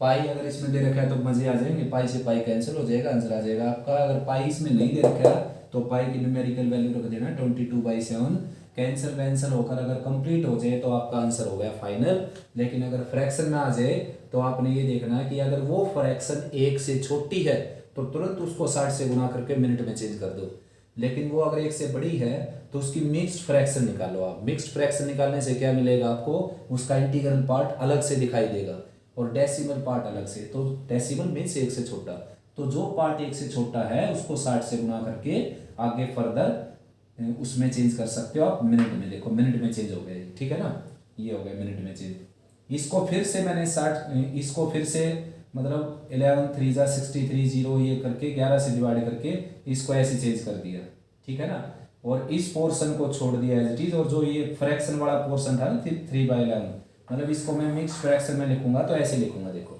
पाई अगर इसमें दे रखा है तो मजे आ जाएंगे, पाई से पाई कैंसिल हो जाएगा, आंसर आ जाएगा आपका। अगर पाई इसमें नहीं दे रखा है तो पाई की न्यूमेरिकल वैल्यू रख देना 22/7। कैंसिल होकर अगर कंप्लीट हो जाए तो आपका आंसर हो गया फाइनल। लेकिन अगर फ्रैक्शन में आ जाए तो आपने ये देखना है कि अगर वो फ्रैक्शन 1 से छोटी है तो तुरंत उसको 60 से गुना करके मिनट में चेंज कर दो। लेकिन वो अगर 1 से बड़ी है तो उसकी मिक्स्ड फ्रैक्शन निकालो आप। मिक्स्ड फ्रैक्शन निकालने से क्या मिलेगा आपको, उसका इंटीग्रल पार्ट अलग से दिखाई देगा और डेसिमल पार्ट अलग से। तो डेसिमल मीन्स 1 से छोटा, तो जो पार्ट 1 से छोटा है उसको 60 से गुना करके आगे फर्दर उसमें चेंज कर सकते हो आप मिनट में। देखो मिनट में चेंज हो गया, ठीक है ना, ये हो गया मिनट में चेंज। इसको फिर से मैंने 60, इसको फिर से मतलब 11 3 जा 63 0 ये करके 11 से डिवाइड करके इसको ऐसे चेंज कर दिया, ठीक है ना। और इस पोर्शन को छोड़ दिया एज इट इज, और जो ये फ्रैक्शन वाला पोर्शन था ना 3/11, मतलब इसको मैं मिक्स फ्रैक्शन में लिखूंगा तो ऐसे लिखूंगा, देखो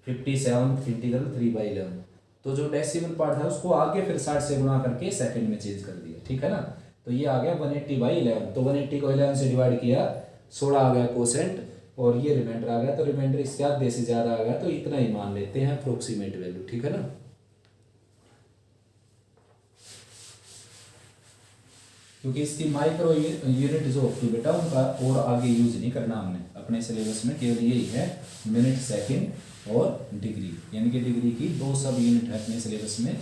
57 इंटीग्रल 3/11। तो जो डेसिमल पार्ट था उसको आगे फिर 60 से गुणा करके सेकंड में चेंज कर दिया, ठीक है ना। तो ये आ गया 180/11। तो 180 को 11 से डिवाइड किया, 16 आ गया कोसेंट और ये रिमाइंडर आ गया। तो रिमाइंडर इसके आधे से ज़्यादा आ गया तो इतना ही मान लेते हैं अप्रोक्सीमेट वैल्यू, ठीक है ना। क्योंकि इसकी माइक्रो यूनिट जो होती है बेटा उनका और आगे यूज नहीं करना हमने अपने सिलेबस में, केवल यही है मिनट सेकंड और डिग्री, यानी कि डिग्री की 2 सब यूनिट है अपने सिलेबस में,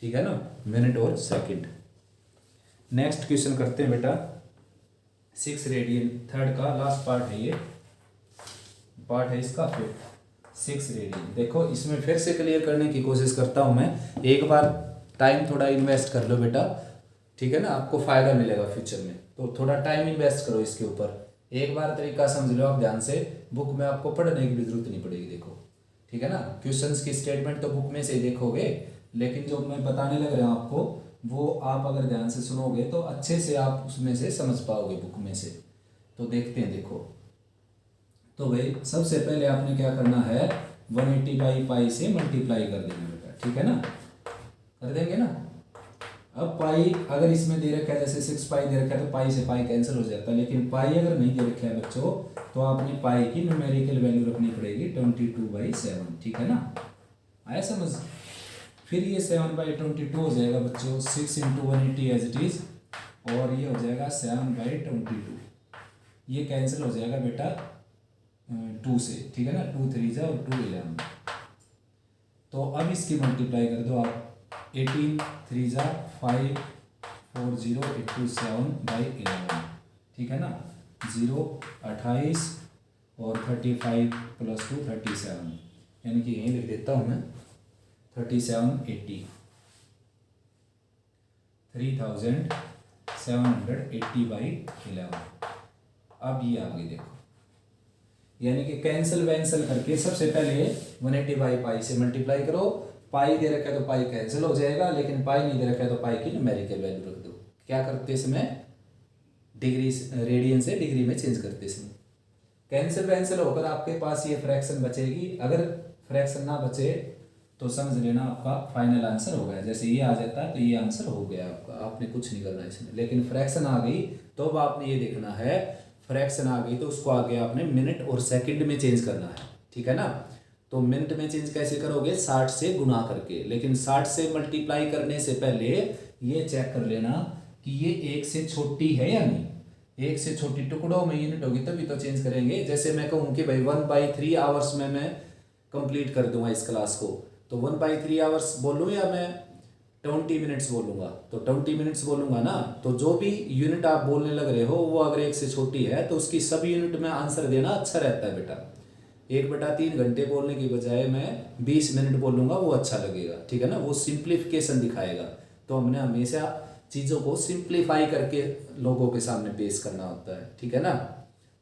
ठीक है ना, मिनट और सेकंड। नेक्स्ट क्वेश्चन करते हैं बेटा 6 रेडियन, थर्ड का लास्ट पार्ट है, ये पार्ट है इसका 6 रेडियन। देखो इसमें फिर से क्लियर करने की कोशिश करता हूं मैं, एक बार टाइम थोड़ा इन्वेस्ट कर लो बेटा, ठीक है ना, आपको फायदा मिलेगा फ्यूचर में। तो थोड़ा टाइम इन्वेस्ट करो इसके ऊपर, एक बार तरीका समझ लो आप ध्यान से, बुक में आपको पढ़ने की भी जरूरत नहीं पड़ेगी, देखो, ठीक है ना। क्वेश्चंस की स्टेटमेंट तो बुक में से ही देखोगे, लेकिन जो मैं बताने लग रहा हूँ आपको वो आप अगर ध्यान से सुनोगे तो अच्छे से आप उसमें से समझ पाओगे बुक में से। तो देखते हैं, देखो तो भाई सबसे पहले आपने क्या करना है 180/π से मल्टीप्लाई कर देना बेटा, ठीक है ना, कर देंगे ना। अब पाई अगर इसमें दे रखा है जैसे 6π दे रखा है तो पाई से पाई कैंसिल हो जाता है, लेकिन पाई अगर नहीं दे रखा है बच्चों तो आपने पाई की न्यूमेरिकल वैल्यू रखनी पड़ेगी 22/7, ठीक है ना, आया समझ। फिर ये 7/22 हो जाएगा बच्चों, 6 × 180 एज इट इज, और ये हो जाएगा 7/22, ये कैंसिल हो जाएगा बेटा 2 से, ठीक है ना, 2 3 जा और 2 11। तो अब इसकी मल्टीप्लाई कर दो आप, 18 3 जा 5 4 0 8 7/11, ठीक है ना, 0 28 और 35 + 2 37, यानी कि यहीं लिख देता हूँ मैं 3780 3780/11। अब ये आगे देखो यानी कि कैंसिल वैंसल करके सबसे पहले 180 बाई पाई से मल्टीप्लाई करो। पाई दे रखा है तो पाई कैंसिल हो जाएगा, लेकिन पाई नहीं दे रखा है तो पाई की न्यूमेरिकल वैल्यू रख दो। क्या करते समय डिग्री रेडियन से डिग्री में चेंज करते समय कैंसिल वैंसल होकर आपके पास ये फ्रैक्शन बचेगी। अगर फ्रैक्शन ना बचे तो समझ लेना आपका फाइनल आंसर हो गया। जैसे ये आ जाता है तो ये आंसर हो गया आपका, आपने कुछ नहीं करना इसमें। लेकिन फ्रैक्शन आ गई तो अब आपने ये देखना है, फ्रैक्शन आ गई तो उसको आगे आपने मिनट और सेकंड में चेंज करना है, ठीक है ना। तो मिनट में चेंज कैसे करोगे, 60 से गुना करके। लेकिन 60 से मल्टीप्लाई करने से पहले ये चेक कर लेना कि ये 1 से छोटी है या नहीं। 1 से छोटी टुकड़ों में यूनिट होगी तभी तो चेंज करेंगे। जैसे मैं कहूँ कि भाई 1/3 आवर्स में मैं कंप्लीट कर दूंगा इस क्लास को, तो 1/3 आवर्स बोलूँ या मैं 20 मिनट्स बोलूँगा, तो 20 मिनट्स बोलूँगा ना। तो जो भी यूनिट आप बोलने लग रहे हो वो अगर 1 से छोटी है तो उसकी सब यूनिट में आंसर देना अच्छा रहता है बेटा। 1/3 घंटे बोलने की बजाय मैं 20 मिनट बोलूँगा वो अच्छा लगेगा, ठीक है ना। वो सिंप्लीफिकेशन दिखाएगा। तो हमने हमेशा चीज़ों को सिंप्लीफाई करके लोगों के सामने पेश करना होता है, ठीक है ना।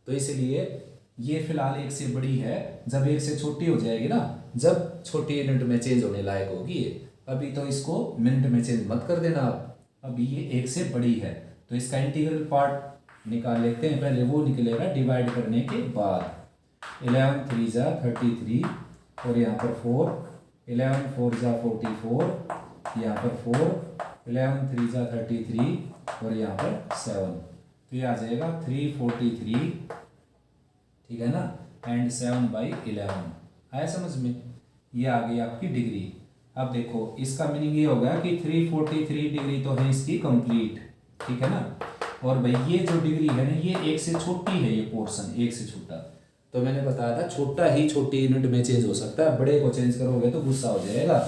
तो इसलिए ये फिलहाल 1 से बड़ी है, जब 1 से छोटी हो जाएगी ना, जब छोटी यूनिट में चेंज होने लायक होगी ये। अभी तो इसको मिनट में चेंज मत कर देना आप, अभी ये 1 से बड़ी है। तो इसका इंटीग्रल पार्ट निकाल लेते हैं पहले, वो निकलेगा डिवाइड करने के बाद। 11 3 जा 33 और यहाँ पर 4, 11 4 जा 44, यहाँ पर 4, 11 3 जा 33 और यहाँ पर 7, तो ये आ जाएगा 343, ठीक है ना। एंड 7/11 आया समझ में। ये आ गई आपकी डिग्री। अब देखो इसका मीनिंग ये होगा कि 343 डिग्री तो है इसकी कंप्लीट, ठीक है ना। और भाई ये जो डिग्री है ना ये 1 से छोटी है, ये पोर्शन 1 से छोटा। तो मैंने बताया था छोटा ही छोटी यूनिट में चेंज हो सकता है, बड़े को चेंज करोगे तो गुस्सा हो जाएगा।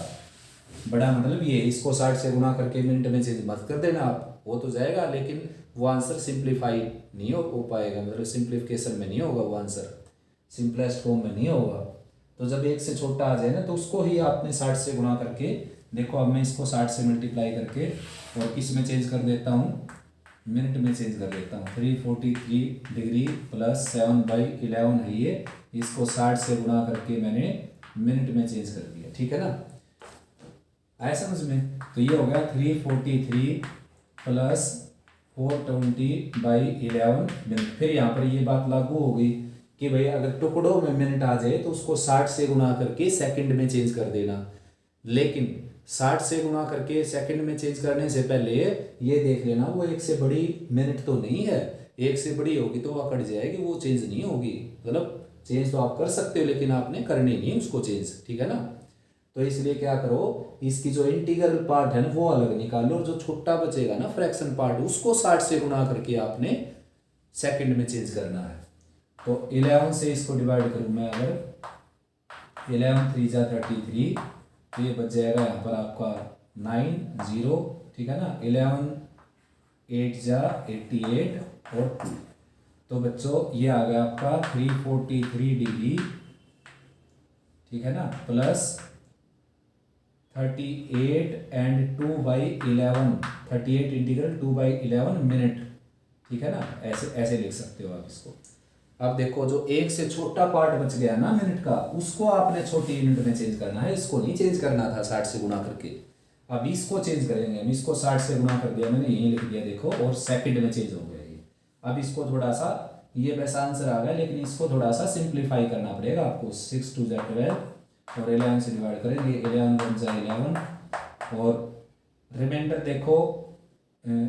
बड़ा मतलब ये, इसको 60 से गुना करके मिनट में चेंज मत कर देना आप, वो तो जाएगा लेकिन वो आंसर सिंप्लीफाई नहीं हो पाएगा, मतलब सिंप्लीफिकेशन में नहीं होगा वो आंसर, सिंपलेस्ट फॉर्म में नहीं होगा। तो जब 1 से छोटा आ जाए ना तो उसको ही आपने 60 से गुना करके, देखो अब मैं इसको 60 से मल्टीप्लाई करके और किस में चेंज कर देता हूँ, मिनट में चेंज कर देता हूँ। 343 डिग्री प्लस 7/11 है ये, इसको 60 से गुना करके मैंने मिनट में चेंज कर दिया, ठीक है ना। आया समझ में। तो ये हो गया 343 प्लस 420/11 मिनट। फिर यहाँ पर ये बात लागू हो गई कि भाई अगर टुकड़ों में मिनट आ जाए तो उसको 60 से गुना करके सेकंड में चेंज कर देना। लेकिन 60 से गुना करके सेकंड में चेंज करने से पहले ये देख लेना वो 1 से बड़ी मिनट तो नहीं है। 1 से बड़ी होगी तो वो कट जाएगी, वो चेंज नहीं होगी। मतलब चेंज तो आप कर सकते हो लेकिन आपने करनी नहीं उसको चेंज, ठीक है ना। तो इसलिए क्या करो, इसकी जो इंटीग्रल पार्ट है ना वो अलग निकालो, और जो छोटा बचेगा ना फ्रैक्शन पार्ट उसको 60 से गुना करके आपने सेकंड में चेंज करना है। तो 11 से इसको डिवाइड करूँ मैं, अगर 11 3 जा 33 तो ये बच जाएगा यहाँ पर आपका 9 0, ठीक है ना। 11 8 जा 88 और 2, तो बच्चों ये आ गया आपका 343 डिग्री, ठीक है ना, प्लस 38 एंड 2/11, 38 इंटीग्रल 2/11 मिनट, ठीक है ना। ऐसे ऐसे लिख सकते हो आप इसको। अब देखो जो 1 से छोटा पार्ट बच गया ना मिनट का, उसको आपने छोटी यूनिट में चेंज करना है, इसको नहीं चेंज करना था 60 से गुना करके। अब इसको चेंज करेंगे हम, इसको 60 से गुना कर दिया मैंने, यही लिख दिया देखो, और सेकंड में चेंज हो गया ये। अब इसको थोड़ा सा, ये वैसा आंसर आ गया लेकिन इसको थोड़ा सा सिंप्लीफाई करना पड़ेगा आपको। 6 2 जा 12 और 11 से डिवाइड करेंगे, 11 1 जा 11 और रिमाइंडर देखो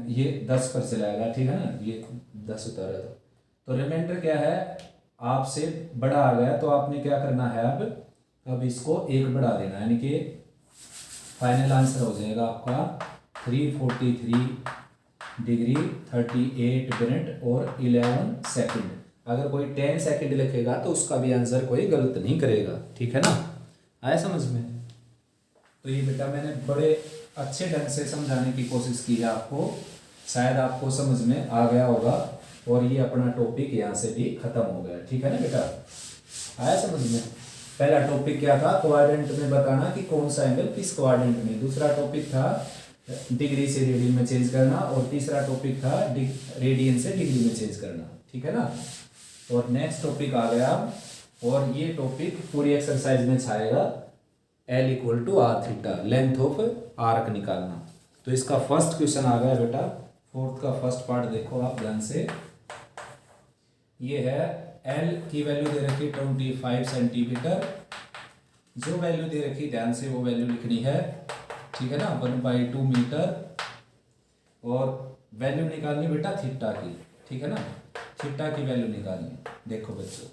ये 10 पर चलाएगा, ठीक है ना। ये 10 उतारा तो रिमाइंडर क्या है, आपसे बड़ा आ गया तो आपने क्या करना है, अब इसको 1 बढ़ा देना, यानी कि फाइनल आंसर हो जाएगा आपका 343 डिग्री 38 मिनट और 11 सेकंड। अगर कोई 10 सेकंड लिखेगा तो उसका भी आंसर कोई गलत नहीं करेगा, ठीक है ना। आया समझ में। तो ये बेटा मैंने बड़े अच्छे ढंग से समझाने की कोशिश की है आपको, शायद आपको समझ में आ गया होगा। और ये अपना टॉपिक यहाँ से भी खत्म हो गया, ठीक है ना बेटा। आया समझ में। पहला टॉपिक क्या था, क्वाड्रेंट में बताना कि कौन सा एंगल किस क्वाड्रेंट में। दूसरा टॉपिक था डिग्री से रेडियन में चेंज करना, और तीसरा टॉपिक था रेडियन से डिग्री में चेंज करना, ठीक है ना। और नेक्स्ट टॉपिक आ गया और ये टॉपिक पूरी एक्सरसाइज में छाएगा। L equal to r theta, length of arc निकालना। तो इसका फर्स्ट क्वेश्चन आ गया बेटा, फोर्थ का फर्स्ट पार्ट देखो आप ध्यान से। ये है L की वैल्यू दे रखी 25 सेंटीमीटर, जो वैल्यू दे रखी ध्यान से वो वैल्यू लिखनी है, ठीक है ना, 1/2 मीटर। और वैल्यू निकालनी बेटा थीटा की, ठीक है ना, थीटा की वैल्यू निकालनी। देखो बच्चों,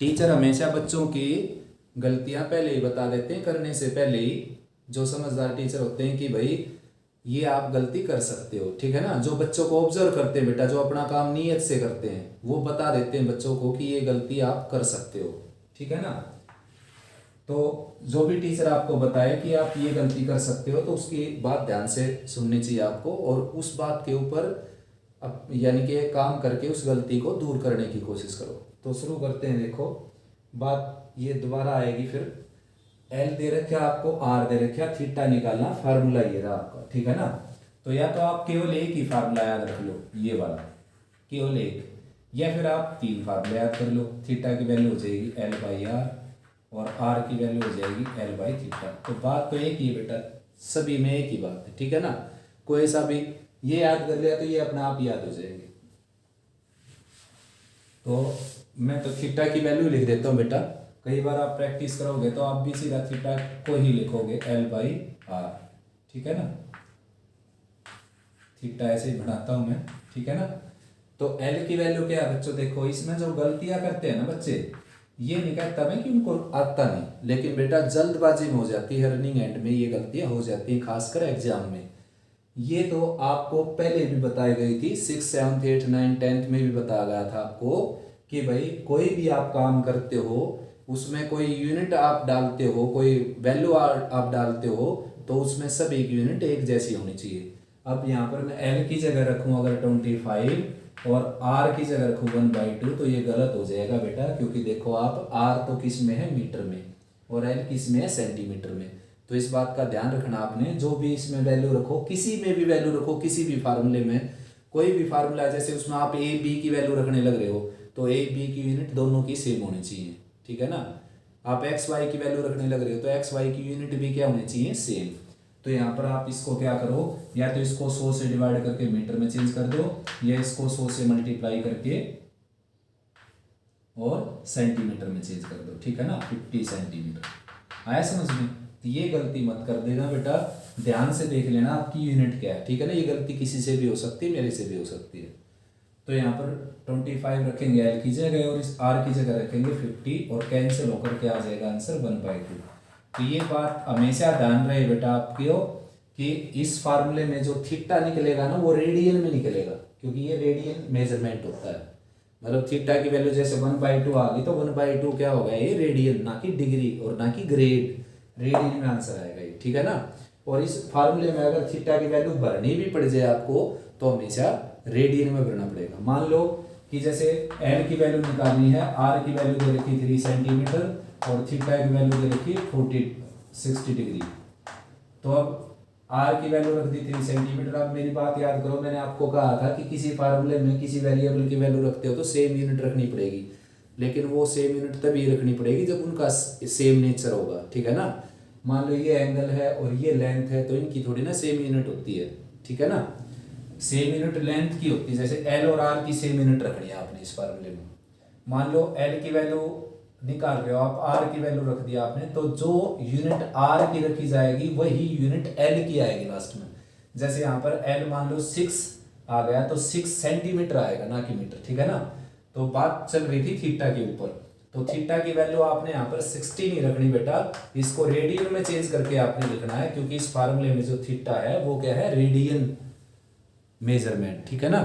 टीचर हमेशा बच्चों की गलतियां पहले ही बता देते हैं, करने से पहले ही। जो समझदार टीचर होते हैं कि भाई ये आप गलती कर सकते हो, ठीक है ना। जो बच्चों को ऑब्जर्व करते हैं बेटा, जो अपना काम नियत से करते हैं, वो बता देते हैं बच्चों को कि ये गलती आप कर सकते हो, ठीक है ना। तो जो भी टीचर आपको बताए कि आप ये गलती कर सकते हो, तो उसकी बात ध्यान से सुननी चाहिए आपको, और उस बात के ऊपर यानी कि काम करके उस गलती को दूर करने की कोशिश करो। तो शुरू करते हैं। देखो बात ये दोबारा आएगी फिर। एल दे रखा आपको, आर दे रखा, थीटा निकालना, फार्मूला ये रहा आपका, ठीक है ना। तो या तो आप केवल एक ही फार्मूला याद रख लो, ये वाला केवल एक, या फिर आप 3 फार्मूला याद कर लो। थीटा की वैल्यू हो जाएगी L/R और आर की वैल्यू हो जाएगी L/थीटा। तो बात तो एक ही है बेटा, सभी में एक ही बात है, ठीक है ना। कोई ऐसा भी ये याद कर लिया तो ये अपने आप याद हो जाएंगे। तो मैं तो थीटा की वैल्यू लिख देता हूँ बेटा, कई बार आप प्रैक्टिस करोगे तो आप भी सीधा थीटा को ही लिखोगे L/R, ठीक है ना। थीटा ऐसे ही बढ़ाता हूँ मैं, ठीक है ना। तो L की वैल्यू क्या है बच्चों, देखो इसमें जो गलतियां करते हैं ना बच्चे, ये नहीं कहता मैं कि उनको आता नहीं, लेकिन बेटा जल्दबाजी में हो जाती है, रनिंग एंड में ये गलतियां हो जाती हैं, खासकर एग्जाम में। ये तो आपको पहले भी बताई गई थी, 6, 7, 8, 9, 10 में भी बताया गया था आपको कि भाई कोई भी आप काम करते हो, उसमें कोई यूनिट आप डालते हो, कोई वैल्यू आप डालते हो, तो उसमें सब एक यूनिट एक जैसी होनी चाहिए। अब यहाँ पर मैं L की जगह रखूँ अगर 25 और R की जगह रखूँ 1/2, तो ये गलत हो जाएगा बेटा, क्योंकि देखो आप R तो किस में है, मीटर में, और L किस में है, सेंटीमीटर में। तो इस बात का ध्यान रखना आपने, जो भी इसमें वैल्यू रखो, किसी में भी वैल्यू रखो, किसी भी फार्मूले में, कोई भी फार्मूला, जैसे उसमें आप ए बी की वैल्यू रखने लग रहे हो, तो ए बी की यूनिट दोनों की सेम होनी चाहिए, ठीक है ना। आप एक्स वाई की वैल्यू रखने लग रहे हो, तो एक्स वाई की यूनिट भी क्या होनी चाहिए, सेम। तो यहाँ पर आप इसको क्या करो, या तो इसको 100 से डिवाइड करके मीटर में चेंज कर दो, या इसको 100 से मल्टीप्लाई करके और सेंटीमीटर में चेंज कर दो, ठीक है ना। 50 सेंटीमीटर आया समझ में। ये गलती मत कर देना बेटा, ध्यान से देख लेना आपकी यूनिट क्या है, ठीक है ना। ये गलती किसी से भी हो सकती है, मेरे से भी हो सकती है। तो यहाँ पर 25 रखेंगे L की जगह, और इस R की जगह रखेंगे 50, और कैंसिल होकर के आ जाएगा आंसर 1/2। तो ये बात हमेशा ध्यान रहे बेटा आपकी हो कि इस फार्मूले में जो थीटा निकलेगा ना, वो रेडियन में निकलेगा, क्योंकि ये रेडियन मेजरमेंट होता है। मतलब थीटा की वैल्यू जैसे 1/2 आ गई, तो 1/2 क्या होगा, ये रेडियन, ना कि डिग्री और ना कि ग्रेड, रेडियन में आंसर आएगा ये, ठीक है ना। और इस फार्मूले में अगर थीटा की वैल्यू भरनी भी पड़ जाए आपको, तो हमेशा रेडियन में भरना पड़ेगा। मान लो कि जैसे L की वैल्यू निकालनी है, R की वैल्यू दे रखी 3 सेंटीमीटर और थीटा की वैल्यू दे रखी 60 डिग्री। तो अब R की वैल्यू रख दी 3 सेंटीमीटर। अब मेरी बात याद करो, मैंने आपको कहा था कि किसी फार्मूले में किसी वेरिएबल की वैल्यू रखते हो तो सेम यूनिट रखनी पड़ेगी, लेकिन वो सेम यूनिट तभी रखनी पड़ेगी जब उनका सेम नेचर होगा, ठीक है ना। मान लो ये एंगल है और ये लेंथ है, तो इनकी थोड़ी ना सेम यूनिट होती है, ठीक है ना। सेम यूनिट लेंथ की होती है, जैसे L और R की सेम यूनिट रखनी है आपने इस फार्मूले में। मान लो L की वैल्यू निकाल रहे हो आप, R की वैल्यू रख दिया आपने, तो जो यूनिट R की रखी जाएगी वही यूनिट L की आएगी लास्ट में। जैसे यहाँ पर L मान लो 6 आ गया, तो 6 सेंटीमीटर आएगा, ना कि मीटर, ठीक है ना। तो बात चल रही थी थीटा के ऊपर, तो थीटा की वैल्यू आपने यहाँ पर 60 नहीं रखनी बेटा, इसको रेडियन में चेंज करके आपने लिखना है, क्योंकि इस फार्मूले में जो थीटा है वो क्या है, रेडियन मेजरमेंट, ठीक है ना।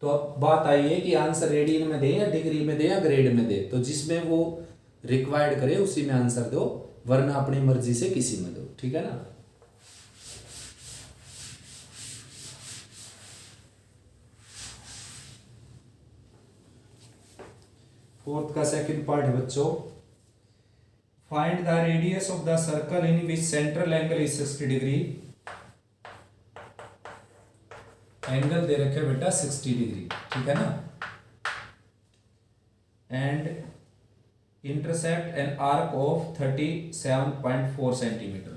तो अब बात आई है कि आंसर रेडियन में दे या डिग्री में दे या ग्रेड में दे, तो जिसमें वो रिक्वायर्ड करे उसी में आंसर दो, वरना अपनी मर्जी से किसी में दो, ठीक है ना। फोर्थ का सेकंड पार्ट है बच्चों, find the radius of the circle in which central angle is 60 degree. Angle दे रखे बेटा 60 डिग्री, ठीक है ना। And intercept an arc of 37.4 centimetre.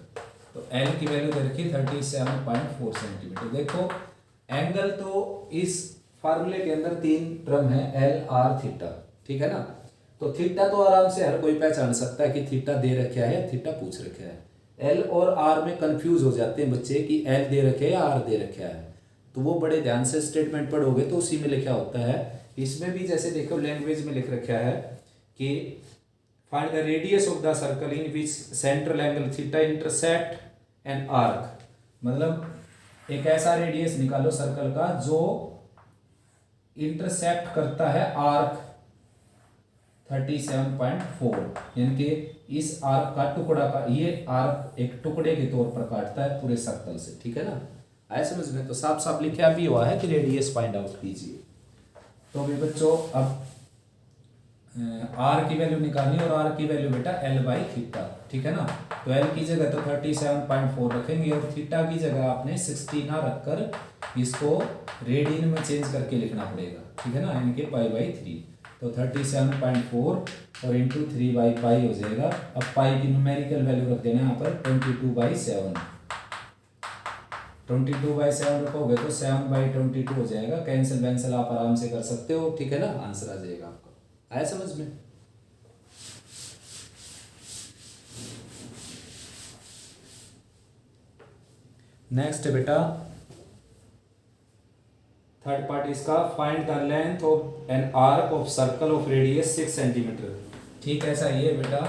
तो एल की वैल्यू दे रखी 37.4 सेंटीमीटर। देखो एंगल तो इस फार्मूले के अंदर तीन टर्म है, एल आर थीटा, ठीक है ना। तो थीटा तो आराम से हर कोई पहचान सकता है कि थीटा दे रखा है, थीटा पूछ रखा है। एल और आर में कंफ्यूज हो जाते हैं बच्चे कि एल दे रखे है या आर दे रखा है। तो वो बड़े ध्यान से स्टेटमेंट पढ़ोगे तो उसी में लिखा होता है। इसमें भी जैसे देखो लैंग्वेज में लिख रखा है कि find the radius of the circle in which central angle theta intercept an arc. मतलब एक ऐसा रेडियस निकालो सर्कल का जो इंटरसेप्ट करता है आर्क 37.4, यानी कि इस आर्क का टुकड़ा का, ये आर्क एक टुकड़े के तौर पर काटता है पूरे सर्कल से, ठीक है ना। आए समझ में। तो साफ साफ लिखा भी हुआ है कि रेडियस फाइंड आउट कीजिए। तो अभी बच्चों अब आर की वैल्यू निकालनी है, और आर की वैल्यू बेटा एल बाई थीटा, ठीक है ना। तो एल की जगह तो 37.4 रखेंगे और थीटा की जगह आपने 60 ना रखकर इसको रेडियन में चेंज करके लिखना पड़ेगा, ठीक है ना, यानी कि पाई बाई 3। तो 37.4 और इंटू 3 बाई पाई हो जाएगा। अब पाई की न्यूमेरिकल वैल्यू रख देना यहाँ पर 22/7। 22/7 रखोगे तो 7/22 हो जाएगा। कैंसिल वैंसिल आप आराम से कर सकते हो, ठीक है ना। आंसर आ जाएगा आपका। आया समझ में। नेक्स्ट बेटा थर्ड पार्ट इसका, find the length of N arc of circle of radius 6 centimetre. ठीक है, ऐसा ये बेटा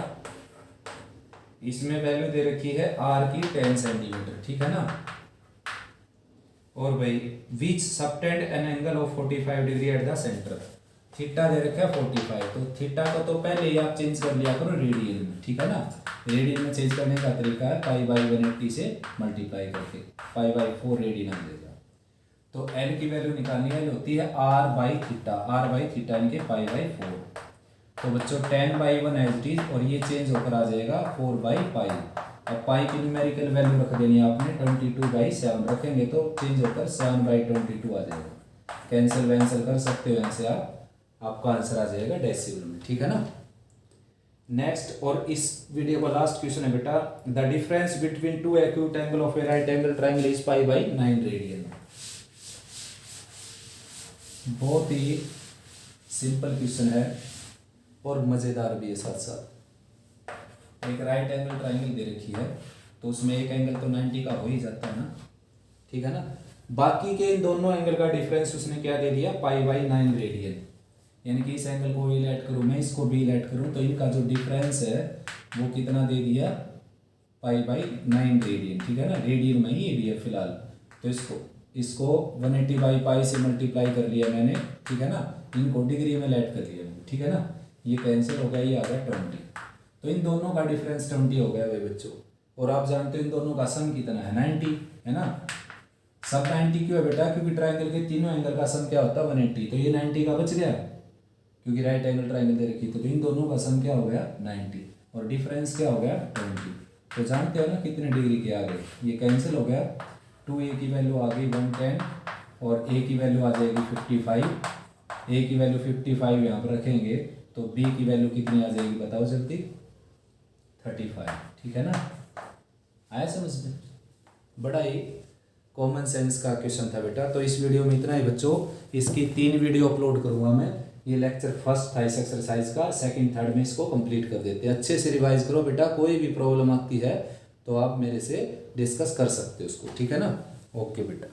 इसमें वैल्यू दे रखी है आर की 10 सेंटीमीटर, ठीक है ना। और भाई which subtend an angle of 45 degree at the centre. Theta दे रखा है 45, तो थीटा को तो पहले ही आप चेंज कर लिया करो रेडियन में, ठीक है ना। रेडियन में चेंज करने का तरीका है पाई बाई 180 से मल्टीप्लाई करके पाई बाई 4 रेडियन आ जाएगा। तो एल की वैल्यू निकालनी है, होती है r by theta, r by theta यानी कि पाई बाई 4। तो बच्चों 10/1 एज इट इज, और ये चेंज होकर आ जाएगा 4/पाई। अब पाई की न्यूमेरिकल वैल्यू रख देनी है आपने 22/7 रखेंगे तो चेंज होकर 7/22 आ जाएगा। कैंसिल वैंसिल कर सकते हो यहाँ से आप, आपका आंसर आ जाएगा डेसिमल में, ठीक है ना। नेक्स्ट, और इस वीडियो का लास्ट क्वेश्चन है बेटा, the difference between two acute angle of A right angle triangle is pi by 9 radian. बहुत ही सिंपल क्वेश्चन है और मजेदार भी है साथ साथ। एक राइट एंगल ट्राइंगल दे रखी है तो उसमें एक एंगल तो 90 का हो ही जाता है ना, ठीक है ना। बाकी के इन दोनों एंगल का डिफरेंस उसने क्या दे दिया, पाई बाई 9 रेडियन। यानी कि इस एंगल को भी लेट करूँ मैं, इसको भी लेट करूँ, तो इनका जो डिफरेंस है वो कितना दे दिया, पाई बाई 9 रेडियन, ठीक है ना। रेडियन में ही ये भी है फिलहाल, तो इसको 180/पाई से मल्टीप्लाई कर लिया मैंने, ठीक है ना। इनको डिग्री में लेट कर लिया मैंने, ठीक है ना। ये कैंसिल हो गया, ये आ गया 20। तो इन दोनों का डिफरेंस 20 हो गया भाई बच्चों। और आप जानते हो इन दोनों का सम कितना है, 90 है ना। सब 90 क्यों है बेटा, क्योंकि ट्राइंगल के तीनों एंगल का सम क्या होता है 180, तो ये 90 का बच गया क्योंकि राइट एंगल ट्राइंगल दे रखी। तो इन दोनों का सम क्या हो गया 90, और डिफरेंस क्या हो गया 20। तो जानते हो ना कितने डिग्री के आ गए, ये कैंसिल हो गया। 2a की वैल्यू आ गई 110 और a की वैल्यू आ जाएगी 55। a की वैल्यू 55 यहाँ पर रखेंगे तो b की वैल्यू कितनी आ जाएगी बताओ जल्दी, 35, ठीक है ना। आया समझ में। बड़ा ही कॉमन सेंस का क्वेश्चन था बेटा। तो इस वीडियो में इतना ही बच्चों, इसकी 3 वीडियो अपलोड करूँगा मैं। ये लेक्चर फर्स्ट था इस एक्सरसाइज का, सेकंड थर्ड में इसको कंप्लीट कर देते हैं। अच्छे से रिवाइज करो बेटा, कोई भी प्रॉब्लम आती है तो आप मेरे से डिस्कस कर सकते हो उसको, ठीक है ना। ओके बेटा।